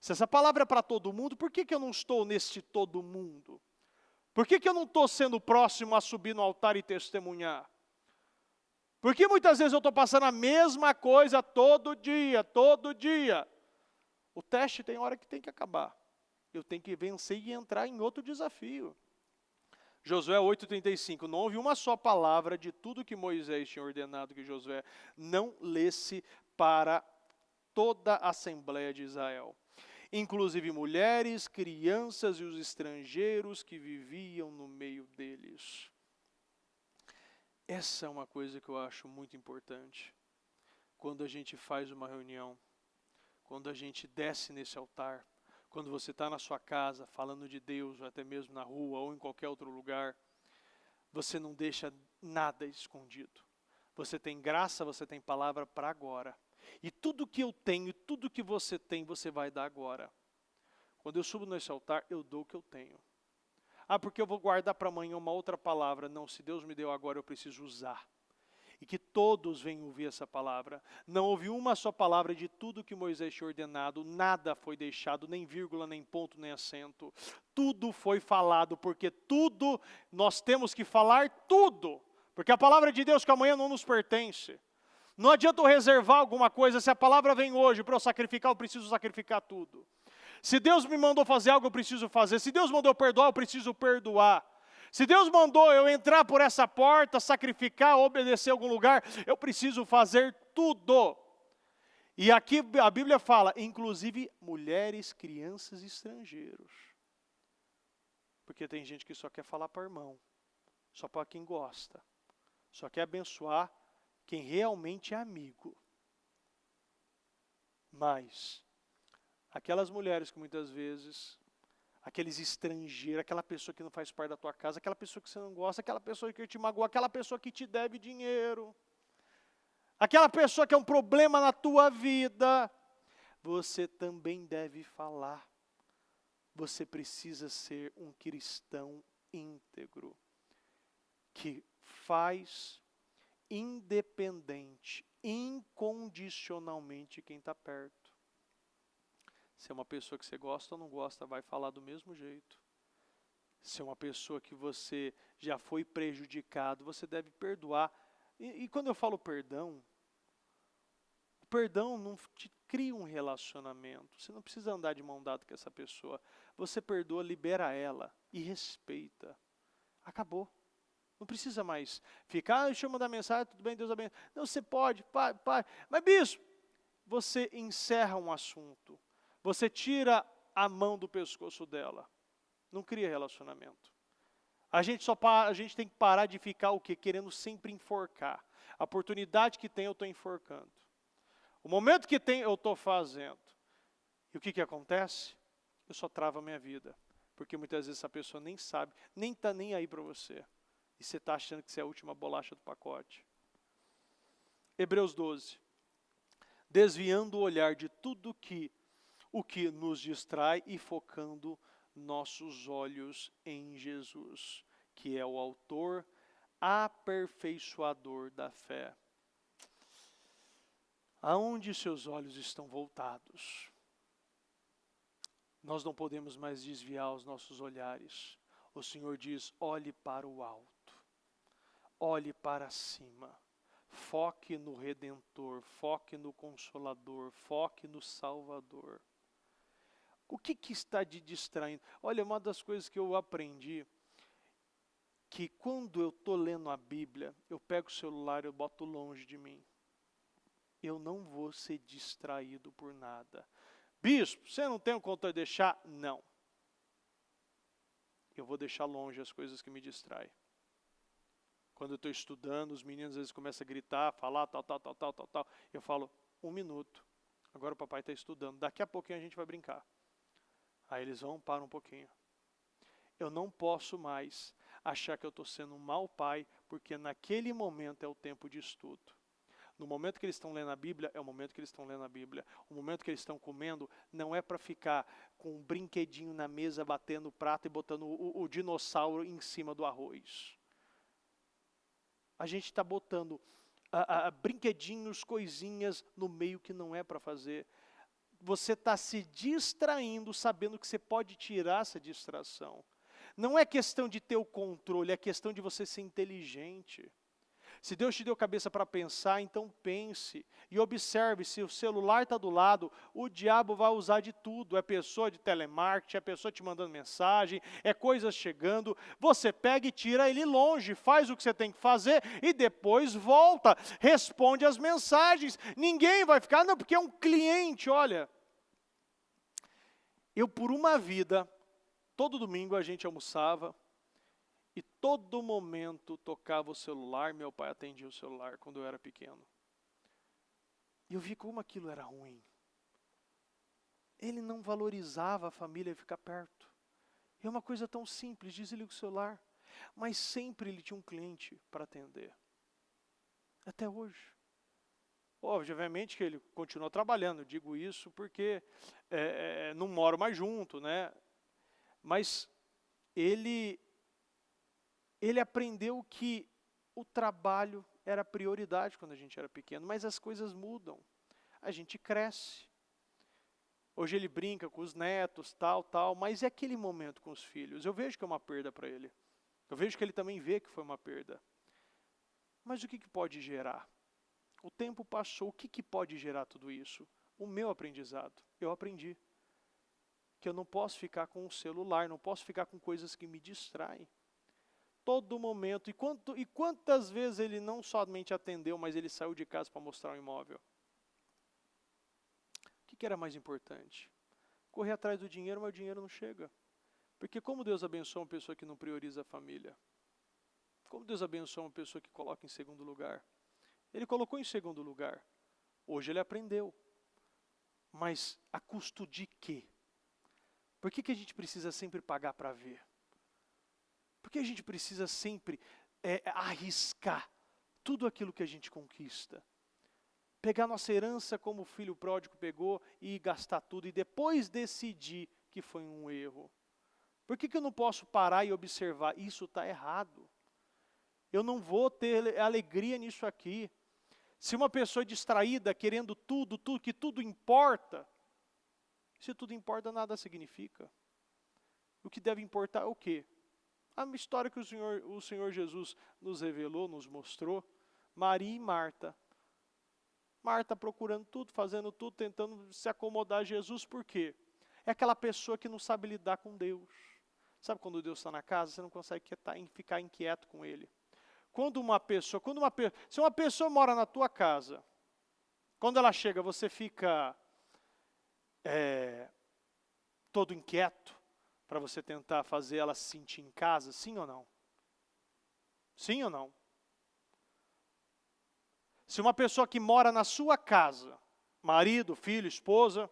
Se essa palavra é para todo mundo, por que eu não estou neste todo mundo? Por que eu não estou sendo próximo a subir no altar e testemunhar? Porque muitas vezes eu estou passando a mesma coisa todo dia, todo dia. O teste tem hora que tem que acabar. Eu tenho que vencer e entrar em outro desafio. Josué 8,35. Não houve uma só palavra de tudo que Moisés tinha ordenado que Josué não lesse para toda a Assembleia de Israel. Inclusive mulheres, crianças e os estrangeiros que viviam no meio deles. Essa é uma coisa que eu acho muito importante. Quando a gente faz uma reunião, quando a gente desce nesse altar, quando você está na sua casa falando de Deus, ou até mesmo na rua, ou em qualquer outro lugar, você não deixa nada escondido. Você tem graça, você tem palavra para agora. E tudo que eu tenho, tudo que você tem, você vai dar agora. Quando eu subo nesse altar, eu dou o que eu tenho. Ah, porque eu vou guardar para amanhã uma outra palavra. Não, se Deus me deu agora, eu preciso usar. E que todos venham ouvir essa palavra. Não houve uma só palavra de tudo que Moisés tinha ordenado. Nada foi deixado, nem vírgula, nem ponto, nem acento. Tudo foi falado, porque tudo, nós temos que falar tudo. Porque a palavra de Deus que amanhã não nos pertence. Não adianta eu reservar alguma coisa, se a palavra vem hoje para eu sacrificar, eu preciso sacrificar tudo. Se Deus me mandou fazer algo, eu preciso fazer. Se Deus mandou eu perdoar, eu preciso perdoar. Se Deus mandou eu entrar por essa porta, sacrificar, obedecer a algum lugar, eu preciso fazer tudo. E aqui a Bíblia fala, inclusive mulheres, crianças e estrangeiros. Porque tem gente que só quer falar para o irmão, só para quem gosta, só quer abençoar quem realmente é amigo. Mas aquelas mulheres que muitas vezes, aqueles estrangeiros, aquela pessoa que não faz parte da tua casa, aquela pessoa que você não gosta, aquela pessoa que te magoou, aquela pessoa que te deve dinheiro, aquela pessoa que é um problema na tua vida, você também deve falar. Você precisa ser um cristão íntegro, que faz independente, incondicionalmente quem está perto. Se é uma pessoa que você gosta ou não gosta, vai falar do mesmo jeito. Se é uma pessoa que você já foi prejudicado, você deve perdoar. E quando eu falo perdão, o perdão não te cria um relacionamento. Você não precisa andar de mão dada com essa pessoa. Você perdoa, libera ela e respeita. Acabou. Não precisa mais ficar, deixa eu mandar mensagem, tudo bem, Deus abençoe. Não, você pode, pai. Mas bispo, você encerra um assunto. Você tira a mão do pescoço dela. Não cria relacionamento. A gente tem que parar de ficar o quê? Querendo sempre enforcar. A oportunidade que tem, eu estou enforcando. O momento que tem, eu estou fazendo. E o que acontece? Eu só travo a minha vida. Porque muitas vezes essa pessoa nem sabe, nem está nem aí para você. E você está achando que você é a última bolacha do pacote. Hebreus 12. Desviando o olhar de tudo o que nos distrai e focando nossos olhos em Jesus, que é o autor, aperfeiçoador da fé. Aonde seus olhos estão voltados? Nós não podemos mais desviar os nossos olhares. O Senhor diz, olhe para o alto, olhe para cima, foque no Redentor, foque no Consolador, foque no Salvador. O que está te distraindo? Olha, uma das coisas que eu aprendi, que quando eu estou lendo a Bíblia, eu pego o celular e eu boto longe de mim. Eu não vou ser distraído por nada. Bispo, você não tem o controle de deixar? Não. Eu vou deixar longe as coisas que me distraem. Quando eu estou estudando, os meninos às vezes começam a gritar, falar tal. Eu falo, 1 minuto. Agora o papai está estudando. Daqui a pouquinho a gente vai brincar. Aí eles vão, param um pouquinho. Eu não posso mais achar que eu estou sendo um mau pai, porque naquele momento é o tempo de estudo. No momento que eles estão lendo a Bíblia, é o momento que eles estão lendo a Bíblia. O momento que eles estão comendo, não é para ficar com um brinquedinho na mesa, batendo o prato e botando o dinossauro em cima do arroz. A gente está botando brinquedinhos, coisinhas no meio que não é para fazer. Você está se distraindo, sabendo que você pode tirar essa distração. Não é questão de ter o controle, é questão de você ser inteligente. Se Deus te deu cabeça para pensar, então pense. E observe, se o celular está do lado, o diabo vai usar de tudo. É pessoa de telemarketing, é pessoa te mandando mensagem, é coisas chegando. Você pega e tira ele longe, faz o que você tem que fazer e depois volta. Responde as mensagens. Ninguém vai ficar, não, porque é um cliente, olha. Eu por uma vida, todo domingo a gente almoçava, e todo momento tocava o celular, meu pai atendia o celular quando eu era pequeno. E eu vi como aquilo era ruim. Ele não valorizava a família ficar perto. É uma coisa tão simples, desliga o celular. Mas sempre ele tinha um cliente para atender. Até hoje. Obviamente que ele continuou trabalhando, eu digo isso porque não moro mais junto, né? Mas ele aprendeu que o trabalho era prioridade quando a gente era pequeno, mas as coisas mudam, a gente cresce. Hoje ele brinca com os netos, tal, mas é aquele momento com os filhos. Eu vejo que é uma perda para ele. Eu vejo que ele também vê que foi uma perda. Mas o que pode gerar? O tempo passou, o que pode gerar tudo isso? O meu aprendizado. Eu aprendi que eu não posso ficar com o celular, não posso ficar com coisas que me distraem. Todo momento, e quantas vezes ele não somente atendeu, mas ele saiu de casa para mostrar um imóvel? O que era mais importante? Correr atrás do dinheiro, mas o dinheiro não chega. Porque como Deus abençoa uma pessoa que não prioriza a família? Como Deus abençoa uma pessoa que coloca em segundo lugar? Ele colocou em segundo lugar. Hoje ele aprendeu. Mas a custo de quê? Por que a gente precisa sempre pagar para ver? Por que a gente precisa sempre arriscar tudo aquilo que a gente conquista? Pegar nossa herança como o filho pródigo pegou e gastar tudo e depois decidir que foi um erro. Por que eu não posso parar e observar? Isso está errado. Eu não vou ter alegria nisso aqui. Se uma pessoa é distraída, querendo tudo, que tudo importa, se tudo importa, nada significa. O que deve importar é o quê? A história que o Senhor Jesus nos revelou, nos mostrou, Maria e Marta. Marta procurando tudo, fazendo tudo, tentando se acomodar a Jesus, por quê? É aquela pessoa que não sabe lidar com Deus. Sabe quando Deus está na casa, você não consegue ficar inquieto com Ele. Se uma pessoa mora na tua casa, quando ela chega, você fica todo inquieto para você tentar fazer ela se sentir em casa, sim ou não? Sim ou não? Se uma pessoa que mora na sua casa, marido, filho, esposa,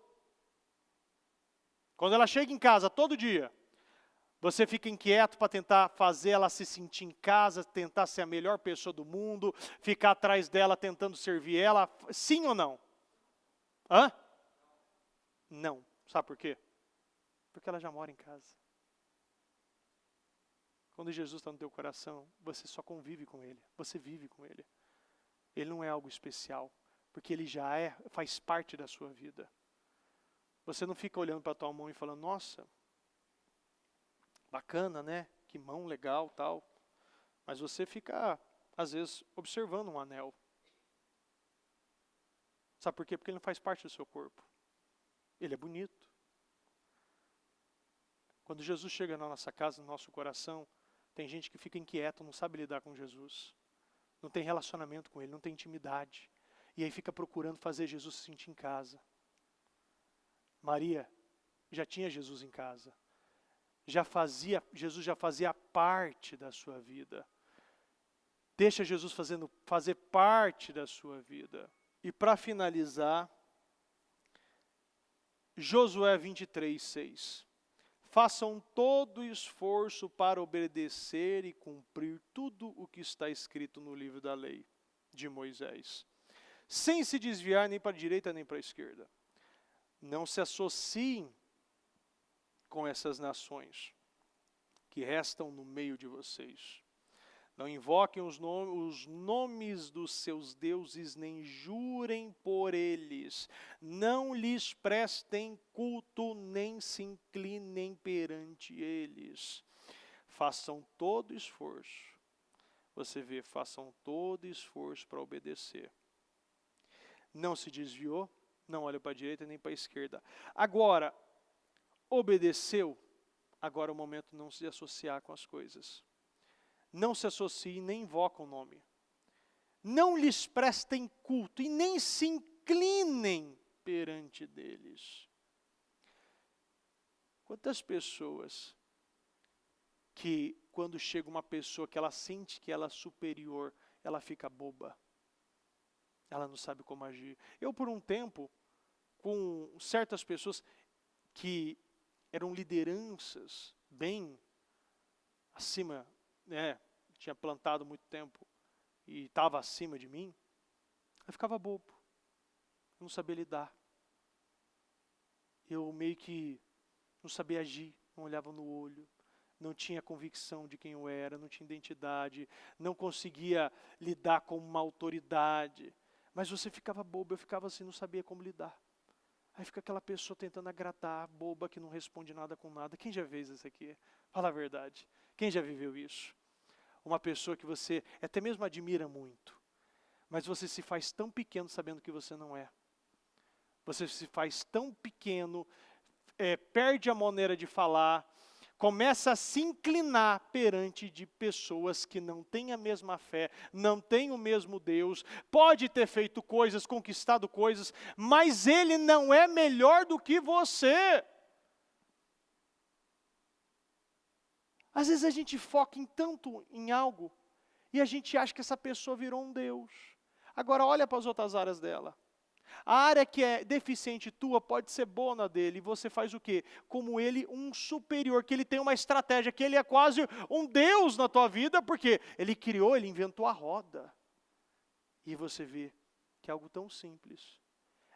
quando ela chega em casa todo dia, você fica inquieto para tentar fazer ela se sentir em casa, tentar ser a melhor pessoa do mundo, ficar atrás dela tentando servir ela, sim ou não? Hã? Não. Sabe por quê? Porque ela já mora em casa. Quando Jesus está no teu coração, você só convive com Ele, você vive com Ele. Ele não é algo especial, porque Ele já faz parte da sua vida. Você não fica olhando para a tua mão e falando, nossa, bacana, né? Que mão legal, tal. Mas você fica, às vezes, observando um anel. Sabe por quê? Porque ele não faz parte do seu corpo. Ele é bonito. Quando Jesus chega na nossa casa, no nosso coração, tem gente que fica inquieta, não sabe lidar com Jesus. Não tem relacionamento com Ele, não tem intimidade. E aí fica procurando fazer Jesus se sentir em casa. Maria já tinha Jesus em casa. Jesus já fazia parte da sua vida. Deixa Jesus fazer parte da sua vida. E para finalizar, Josué 23:6. Façam todo esforço para obedecer e cumprir tudo o que está escrito no livro da lei de Moisés, sem se desviar nem para a direita nem para a esquerda. Não se associem com essas nações que restam no meio de vocês. Não invoquem os nomes dos seus deuses, nem jurem por eles. Não lhes prestem culto, nem se inclinem perante eles. Façam todo esforço. Você vê, façam todo esforço para obedecer. Não se desviou, não olha para a direita nem para a esquerda. Agora, obedeceu, agora é o momento de não se associar com as coisas. Não se associem, nem invocam o nome. Não lhes prestem culto e nem se inclinem perante deles. Quantas pessoas que quando chega uma pessoa que ela sente que ela é superior, ela fica boba. Ela não sabe como agir. Eu por um tempo, com certas pessoas que eram lideranças bem acima, tinha plantado muito tempo e estava acima de mim, eu ficava bobo, eu não sabia lidar, eu meio que não sabia agir, não olhava no olho, não tinha convicção de quem eu era, não tinha identidade, não conseguia lidar com uma autoridade, mas você ficava bobo, eu ficava assim, não sabia como lidar. Aí fica aquela pessoa tentando agradar, boba, que não responde nada com nada. Quem já fez isso aqui? Fala a verdade. Quem já viveu isso? Uma pessoa que você até mesmo admira muito, Mas você se faz tão pequeno sabendo que você não é. Você se faz tão pequeno, perde a maneira de falar, começa a se inclinar perante de pessoas que não têm a mesma fé, não têm o mesmo Deus, pode ter feito coisas, conquistado coisas, mas Ele não é melhor do que você. Às vezes a gente foca tanto em algo, e a gente acha que essa pessoa virou um Deus. Agora olha para as outras áreas dela. A área que é deficiente tua pode ser boa na dele, e você faz o quê? Como ele, um superior, que ele tem uma estratégia, que ele é quase um Deus na tua vida, porque ele criou, ele inventou a roda. E você vê que é algo tão simples,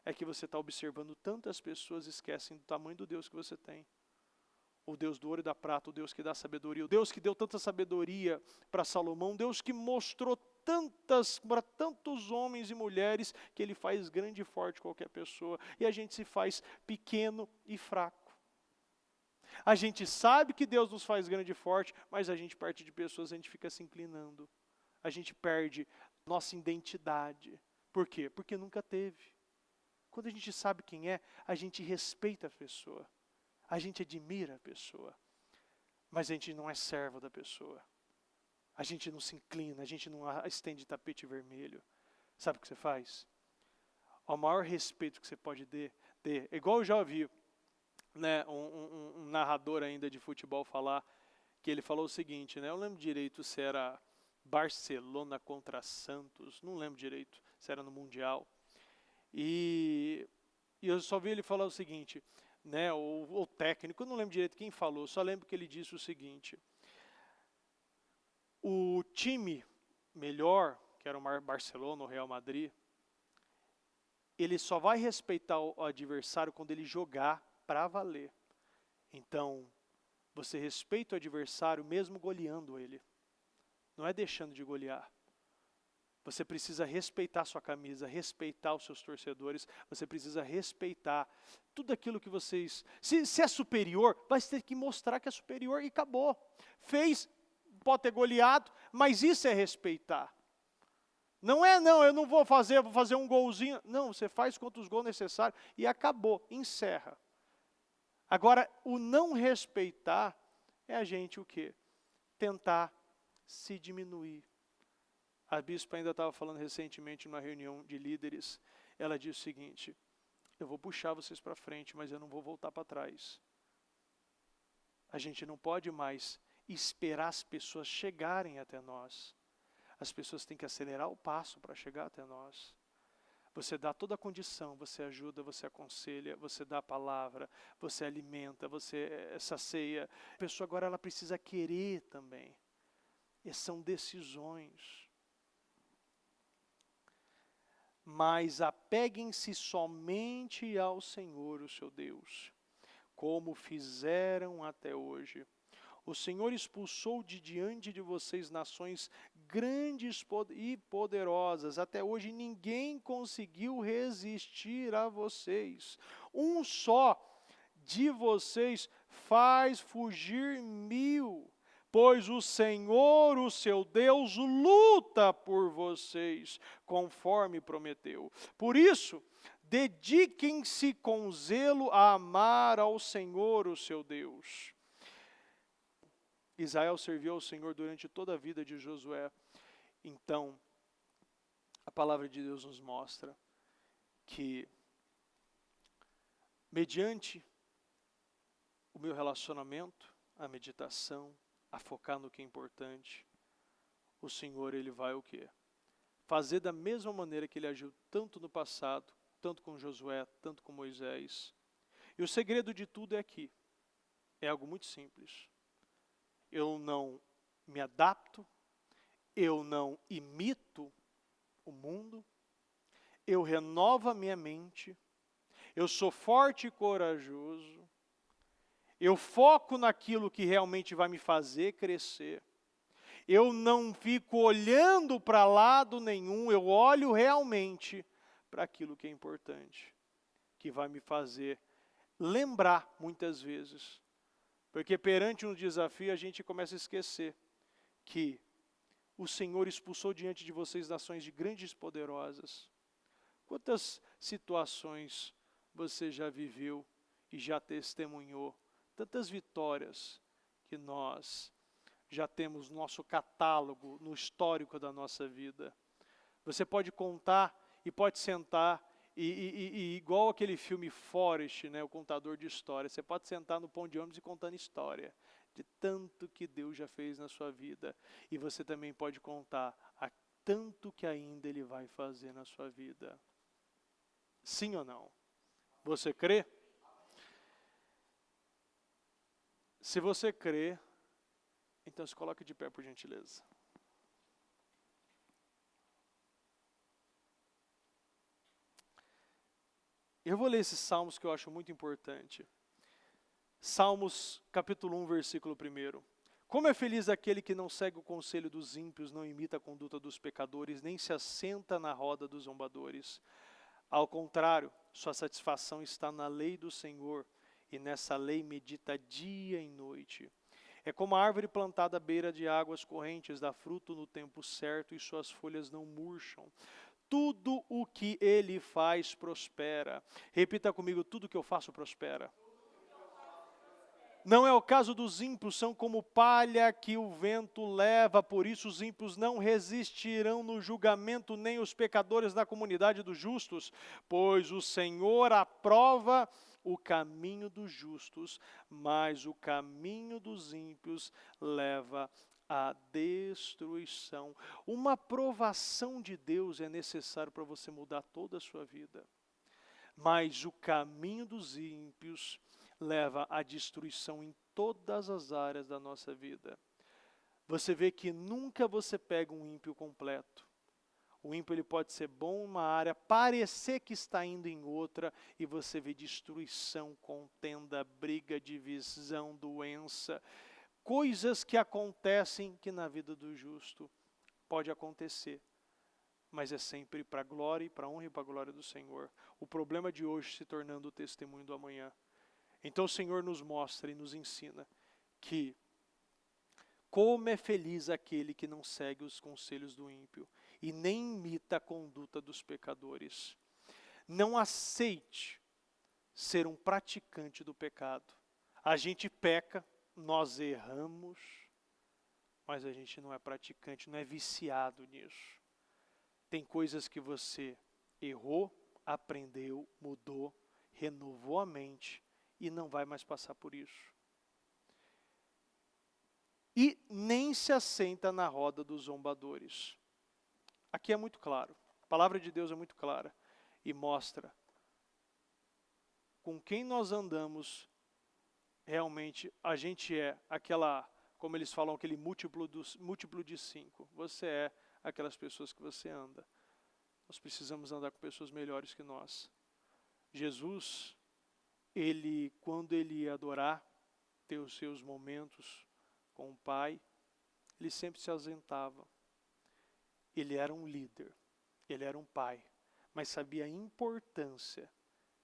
é que você está observando tantas pessoas esquecem do tamanho do Deus que você tem. O Deus do ouro e da prata, o Deus que dá sabedoria, o Deus que deu tanta sabedoria para Salomão, Deus que mostrou para tantos homens e mulheres, que Ele faz grande e forte qualquer pessoa, e a gente se faz pequeno e fraco. A gente sabe que Deus nos faz grande e forte, mas a gente parte de pessoas, a gente fica se inclinando. A gente perde nossa identidade. Por quê? Porque nunca teve. Quando a gente sabe quem é, a gente respeita a pessoa. A gente admira a pessoa, mas a gente não é servo da pessoa. A gente não se inclina, a gente não estende tapete vermelho. Sabe o que você faz? O maior respeito que você pode ter, igual eu já ouvi, né, um narrador ainda de futebol falar, que ele falou o seguinte, né, eu não lembro direito se era Barcelona contra Santos, não lembro direito se era no Mundial. E eu só vi ele falar o seguinte, né, o técnico, eu não lembro direito quem falou, só lembro que ele disse o seguinte: o time melhor, que era o Barcelona, o Real Madrid, ele só vai respeitar o adversário quando ele jogar para valer. Então, você respeita o adversário mesmo goleando ele, não é deixando de golear. Você precisa respeitar a sua camisa, respeitar os seus torcedores, você precisa respeitar tudo aquilo que vocês... Se é superior, vai ter que mostrar que é superior e acabou. Fez, pode ter goleado, mas isso é respeitar. Não, eu não vou fazer um golzinho. Não, você faz quantos gols necessários e acabou, encerra. Agora, o não respeitar é a gente o quê? Tentar se diminuir. A bispa ainda estava falando recentemente numa reunião de líderes, ela disse o seguinte: eu vou puxar vocês para frente, mas eu não vou voltar para trás. A gente não pode mais esperar as pessoas chegarem até nós. As pessoas têm que acelerar o passo para chegar até nós. Você dá toda a condição, você ajuda, você aconselha, você dá a palavra, você alimenta, você sacia. A pessoa agora ela precisa querer também. E são decisões. Mas apeguem-se somente ao Senhor, o seu Deus, como fizeram até hoje. O Senhor expulsou de diante de vocês nações grandes e poderosas. Até hoje ninguém conseguiu resistir a vocês. Um só de vocês faz fugir 1000. Pois o Senhor, o seu Deus, luta por vocês, conforme prometeu. Por isso, dediquem-se com zelo a amar ao Senhor, o seu Deus. Israel serviu ao Senhor durante toda a vida de Josué. Então, a palavra de Deus nos mostra que, mediante o meu relacionamento, a meditação, a focar no que é importante, o Senhor, Ele vai o quê? Fazer da mesma maneira que Ele agiu tanto no passado, tanto com Josué, tanto com Moisés. E o segredo de tudo é aqui. É algo muito simples. Eu não me adapto, eu não imito o mundo, eu renovo a minha mente, eu sou forte e corajoso, eu foco naquilo que realmente vai me fazer crescer. Eu não fico olhando para lado nenhum, eu olho realmente para aquilo que é importante, que vai me fazer lembrar muitas vezes. Porque perante um desafio a gente começa a esquecer que o Senhor expulsou diante de vocês nações de grandes e poderosas. Quantas situações você já viveu e já testemunhou? Tantas vitórias que nós já temos no nosso catálogo, no histórico da nossa vida. Você pode contar e pode sentar e igual aquele filme Forrest, né, o contador de histórias, você pode sentar no ponto de ônibus e contando história de tanto que Deus já fez na sua vida. E você também pode contar a tanto que ainda Ele vai fazer na sua vida. Sim ou não? Você crê? Se você crê, então se coloque de pé, por gentileza. Eu vou ler esses salmos que eu acho muito importante. Salmos capítulo 1, versículo 1. Como é feliz aquele que não segue o conselho dos ímpios, não imita a conduta dos pecadores, nem se assenta na roda dos zombadores. Ao contrário, sua satisfação está na lei do Senhor, e nessa lei medita dia e noite. É como a árvore plantada à beira de águas correntes, dá fruto no tempo certo e suas folhas não murcham. Tudo o que ele faz prospera. Repita comigo, tudo que eu faço prospera. Não é o caso dos ímpios, são como palha que o vento leva, por isso os ímpios não resistirão no julgamento, nem os pecadores na comunidade dos justos, pois o Senhor aprova o caminho dos justos, mas o caminho dos ímpios leva a destruição. Uma aprovação de Deus é necessário para você mudar toda a sua vida. Mas o caminho dos ímpios leva à destruição em todas as áreas da nossa vida. Você vê que nunca você pega um ímpio completo. O ímpio ele pode ser bom em uma área, parecer que está indo em outra, e você vê destruição, contenda, briga, divisão, doença. Coisas que acontecem que na vida do justo pode acontecer, mas é sempre para a glória e para a honra e para a glória do Senhor. O problema de hoje se tornando o testemunho do amanhã. Então o Senhor nos mostra e nos ensina que como é feliz aquele que não segue os conselhos do ímpio e nem imita a conduta dos pecadores. Não aceite ser um praticante do pecado. A gente peca, nós erramos, mas a gente não é praticante, não é viciado nisso. Tem coisas que você errou, aprendeu, mudou, renovou a mente e não vai mais passar por isso. E nem se assenta na roda dos zombadores. Aqui é muito claro, a palavra de Deus é muito clara e mostra com quem nós andamos. Realmente, a gente é aquela, como eles falam, aquele múltiplo de 5. Você é aquelas pessoas que você anda. Nós precisamos andar com pessoas melhores que nós. Jesus, quando ele ia adorar, ter os seus momentos com o Pai, ele sempre se ausentava. Ele era um líder, ele era um pai, mas sabia a importância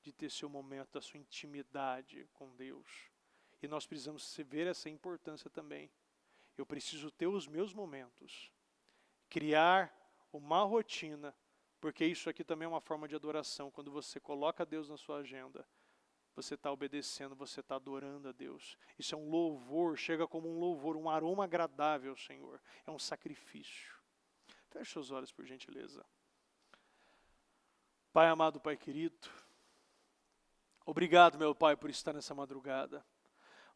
de ter seu momento, da sua intimidade com Deus. E nós precisamos ver essa importância também. Eu preciso ter os meus momentos. Criar uma rotina, porque isso aqui também é uma forma de adoração. Quando você coloca Deus na sua agenda, você está obedecendo, você está adorando a Deus. Isso é um louvor, chega como um louvor, um aroma agradável ao Senhor. É um sacrifício. Feche seus olhos, por gentileza. Pai amado, Pai querido, obrigado, meu Pai, por estar nessa madrugada.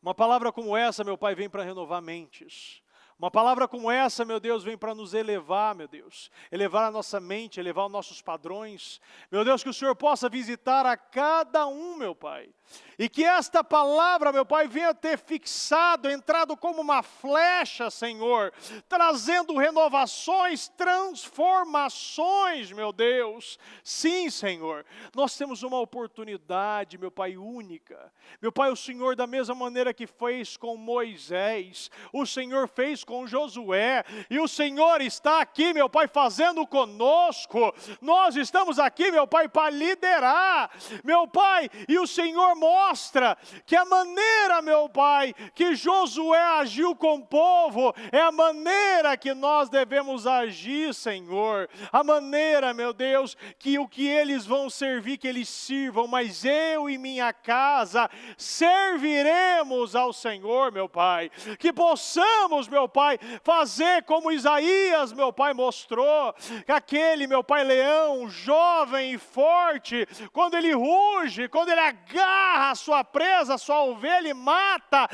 Uma palavra como essa, meu Pai, vem para renovar mentes. Uma palavra como essa, meu Deus, vem para nos elevar, meu Deus. Elevar a nossa mente, elevar os nossos padrões. Meu Deus, que o Senhor possa visitar a cada um, meu Pai. E que esta palavra, meu Pai, venha ter fixado, entrado como uma flecha, Senhor. Trazendo renovações, transformações, meu Deus. Sim, Senhor. Nós temos uma oportunidade, meu Pai, única. Meu Pai, o Senhor, da mesma maneira que fez com Moisés, o Senhor fez com Josué, e o Senhor está aqui, meu Pai, fazendo conosco. Nós estamos aqui, meu Pai, para liderar, meu Pai, e o Senhor mostra que a maneira, meu Pai, que Josué agiu com o povo, é a maneira que nós devemos agir, Senhor. A maneira, meu Deus, que o que eles vão servir, que eles sirvam, mas eu e minha casa serviremos ao Senhor, meu Pai. Que possamos, meu Pai, fazer como Isaías, meu Pai, mostrou, aquele, meu Pai, leão, jovem e forte, quando ele ruge, quando ele agarra a sua presa, a sua ovelha e mata,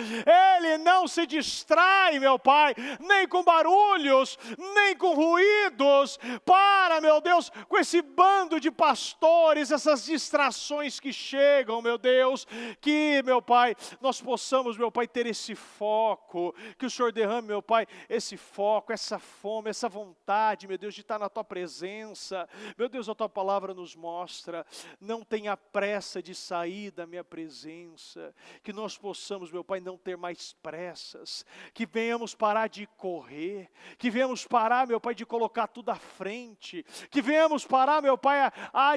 ele não se distrai, meu Pai, nem com barulhos, nem com ruídos, para, meu Deus, com esse bando de pastores, essas distrações que chegam, meu Deus, que, meu Pai, nós possamos, meu Pai, ter esse foco, que o Senhor derrame, meu Pai, esse foco, essa fome, essa vontade, meu Deus, de estar na Tua presença. Meu Deus, a Tua palavra nos mostra, não tenha pressa de sair da minha presença, que nós possamos, meu Pai, não ter mais pressas, que venhamos parar de correr, que venhamos parar, meu Pai, de colocar tudo à frente, que venhamos parar, meu Pai, a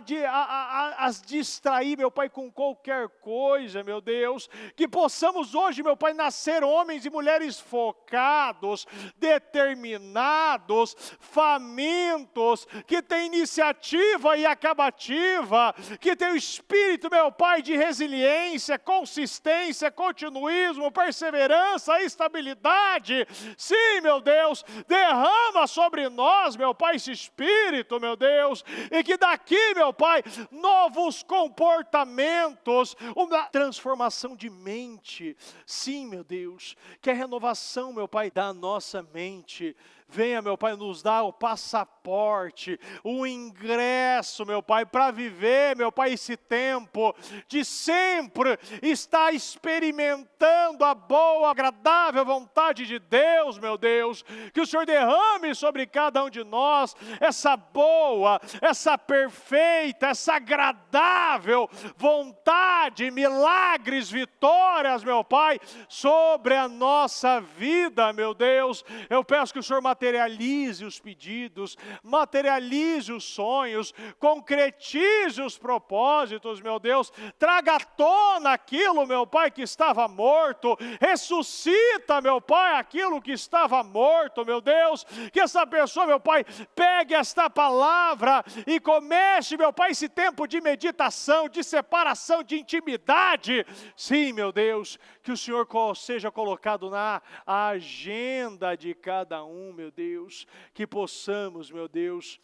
distrair, meu Pai, com qualquer coisa, meu Deus, que possamos hoje, meu Pai, nascer homens e mulheres focados, determinados, famintos, que tem iniciativa e acabativa, que tem o espírito, meu Pai, de resiliência, consistência, continuismo, perseverança, estabilidade. Sim, meu Deus, derrama sobre nós, meu Pai, esse espírito, meu Deus, e que daqui, meu Pai, novos comportamentos, uma transformação de mente. Sim, meu Deus, que a renovação, meu Pai, da nossa mente venha, meu Pai, nos dar o passaporte, o ingresso, meu Pai, para viver, meu Pai, esse tempo de sempre estar experimentando a boa, agradável vontade de Deus, meu Deus. Que o Senhor derrame sobre cada um de nós essa boa, essa perfeita, essa agradável vontade, milagres, vitórias, meu Pai, sobre a nossa vida, meu Deus. Eu peço que o Senhor materialize os pedidos, materialize os sonhos, concretize os propósitos, meu Deus, traga à tona aquilo, meu Pai, que estava morto, ressuscita, meu Pai, aquilo que estava morto, meu Deus, que essa pessoa, meu Pai, pegue esta palavra e comece, meu Pai, esse tempo de meditação, de separação, de intimidade. Sim, meu Deus, que o Senhor seja colocado na agenda de cada um, meu Deus, que possamos, meu Deus,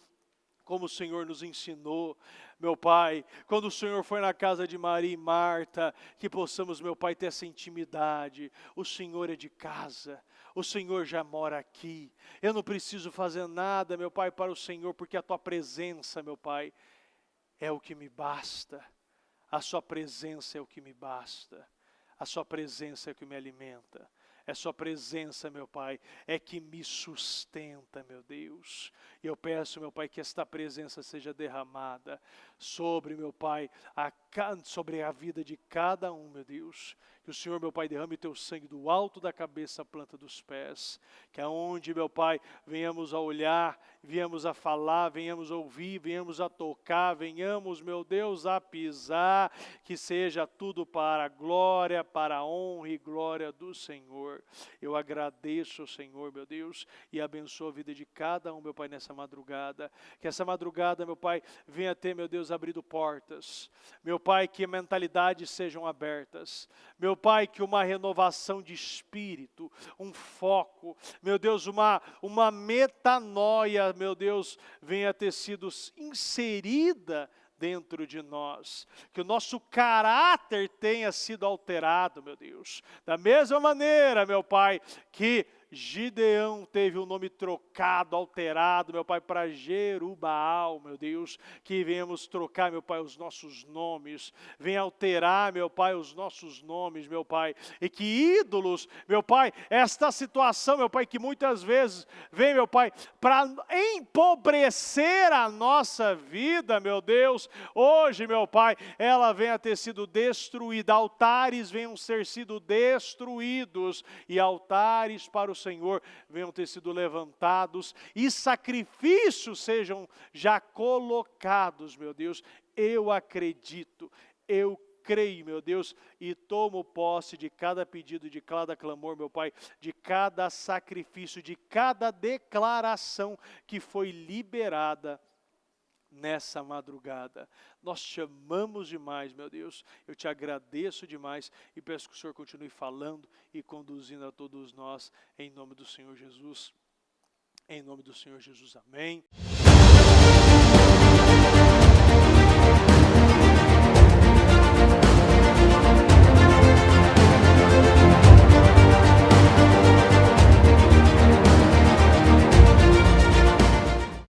como o Senhor nos ensinou, meu Pai, quando o Senhor foi na casa de Maria e Marta, que possamos, meu Pai, ter essa intimidade. O Senhor é de casa, o Senhor já mora aqui, eu não preciso fazer nada, meu Pai, para o Senhor, porque a Tua presença, meu Pai, é o que me basta, a Sua presença é o que me basta, a Sua presença é o que me alimenta. É Sua presença, meu Pai, é que me sustenta, meu Deus. E eu peço, meu Pai, que esta presença seja derramada sobre, meu Pai, sobre a vida de cada um, meu Deus. Que o Senhor, meu Pai, derrame Teu sangue do alto da cabeça à planta dos pés. Que aonde, meu Pai, venhamos a olhar, venhamos a falar, venhamos a ouvir, venhamos a tocar, venhamos, meu Deus, a pisar, que seja tudo para a glória, para a honra e glória do Senhor. Eu agradeço ao Senhor, meu Deus, e abençoo a vida de cada um, meu Pai, nessa madrugada. Que essa madrugada, meu Pai, venha ter, meu Deus, abrido portas. Meu Pai, que mentalidades sejam abertas. Meu Pai, que uma renovação de espírito, um foco, meu Deus, uma metanoia, meu Deus, venha ter sido inserida dentro de nós, que o nosso caráter tenha sido alterado, meu Deus, da mesma maneira, meu Pai, que Gideão teve o nome trocado, alterado, meu Pai, para Jerubaal, meu Deus, que venhamos trocar, meu Pai, os nossos nomes, venha alterar, meu Pai, os nossos nomes, meu Pai, e que ídolos, meu Pai, esta situação, meu Pai, que muitas vezes vem, meu Pai, para empobrecer a nossa vida, meu Deus, hoje, meu Pai, ela venha ter sido destruída, altares venham ser sido destruídos, e altares para o Senhor venham ter sido levantados e sacrifícios sejam já colocados, meu Deus. Eu acredito, eu creio, meu Deus, e tomo posse de cada pedido, de cada clamor, meu Pai, de cada sacrifício, de cada declaração que foi liberada nessa madrugada. Nós te amamos demais, meu Deus, eu te agradeço demais e peço que o Senhor continue falando e conduzindo a todos nós, em nome do Senhor Jesus. Em nome do Senhor Jesus, amém.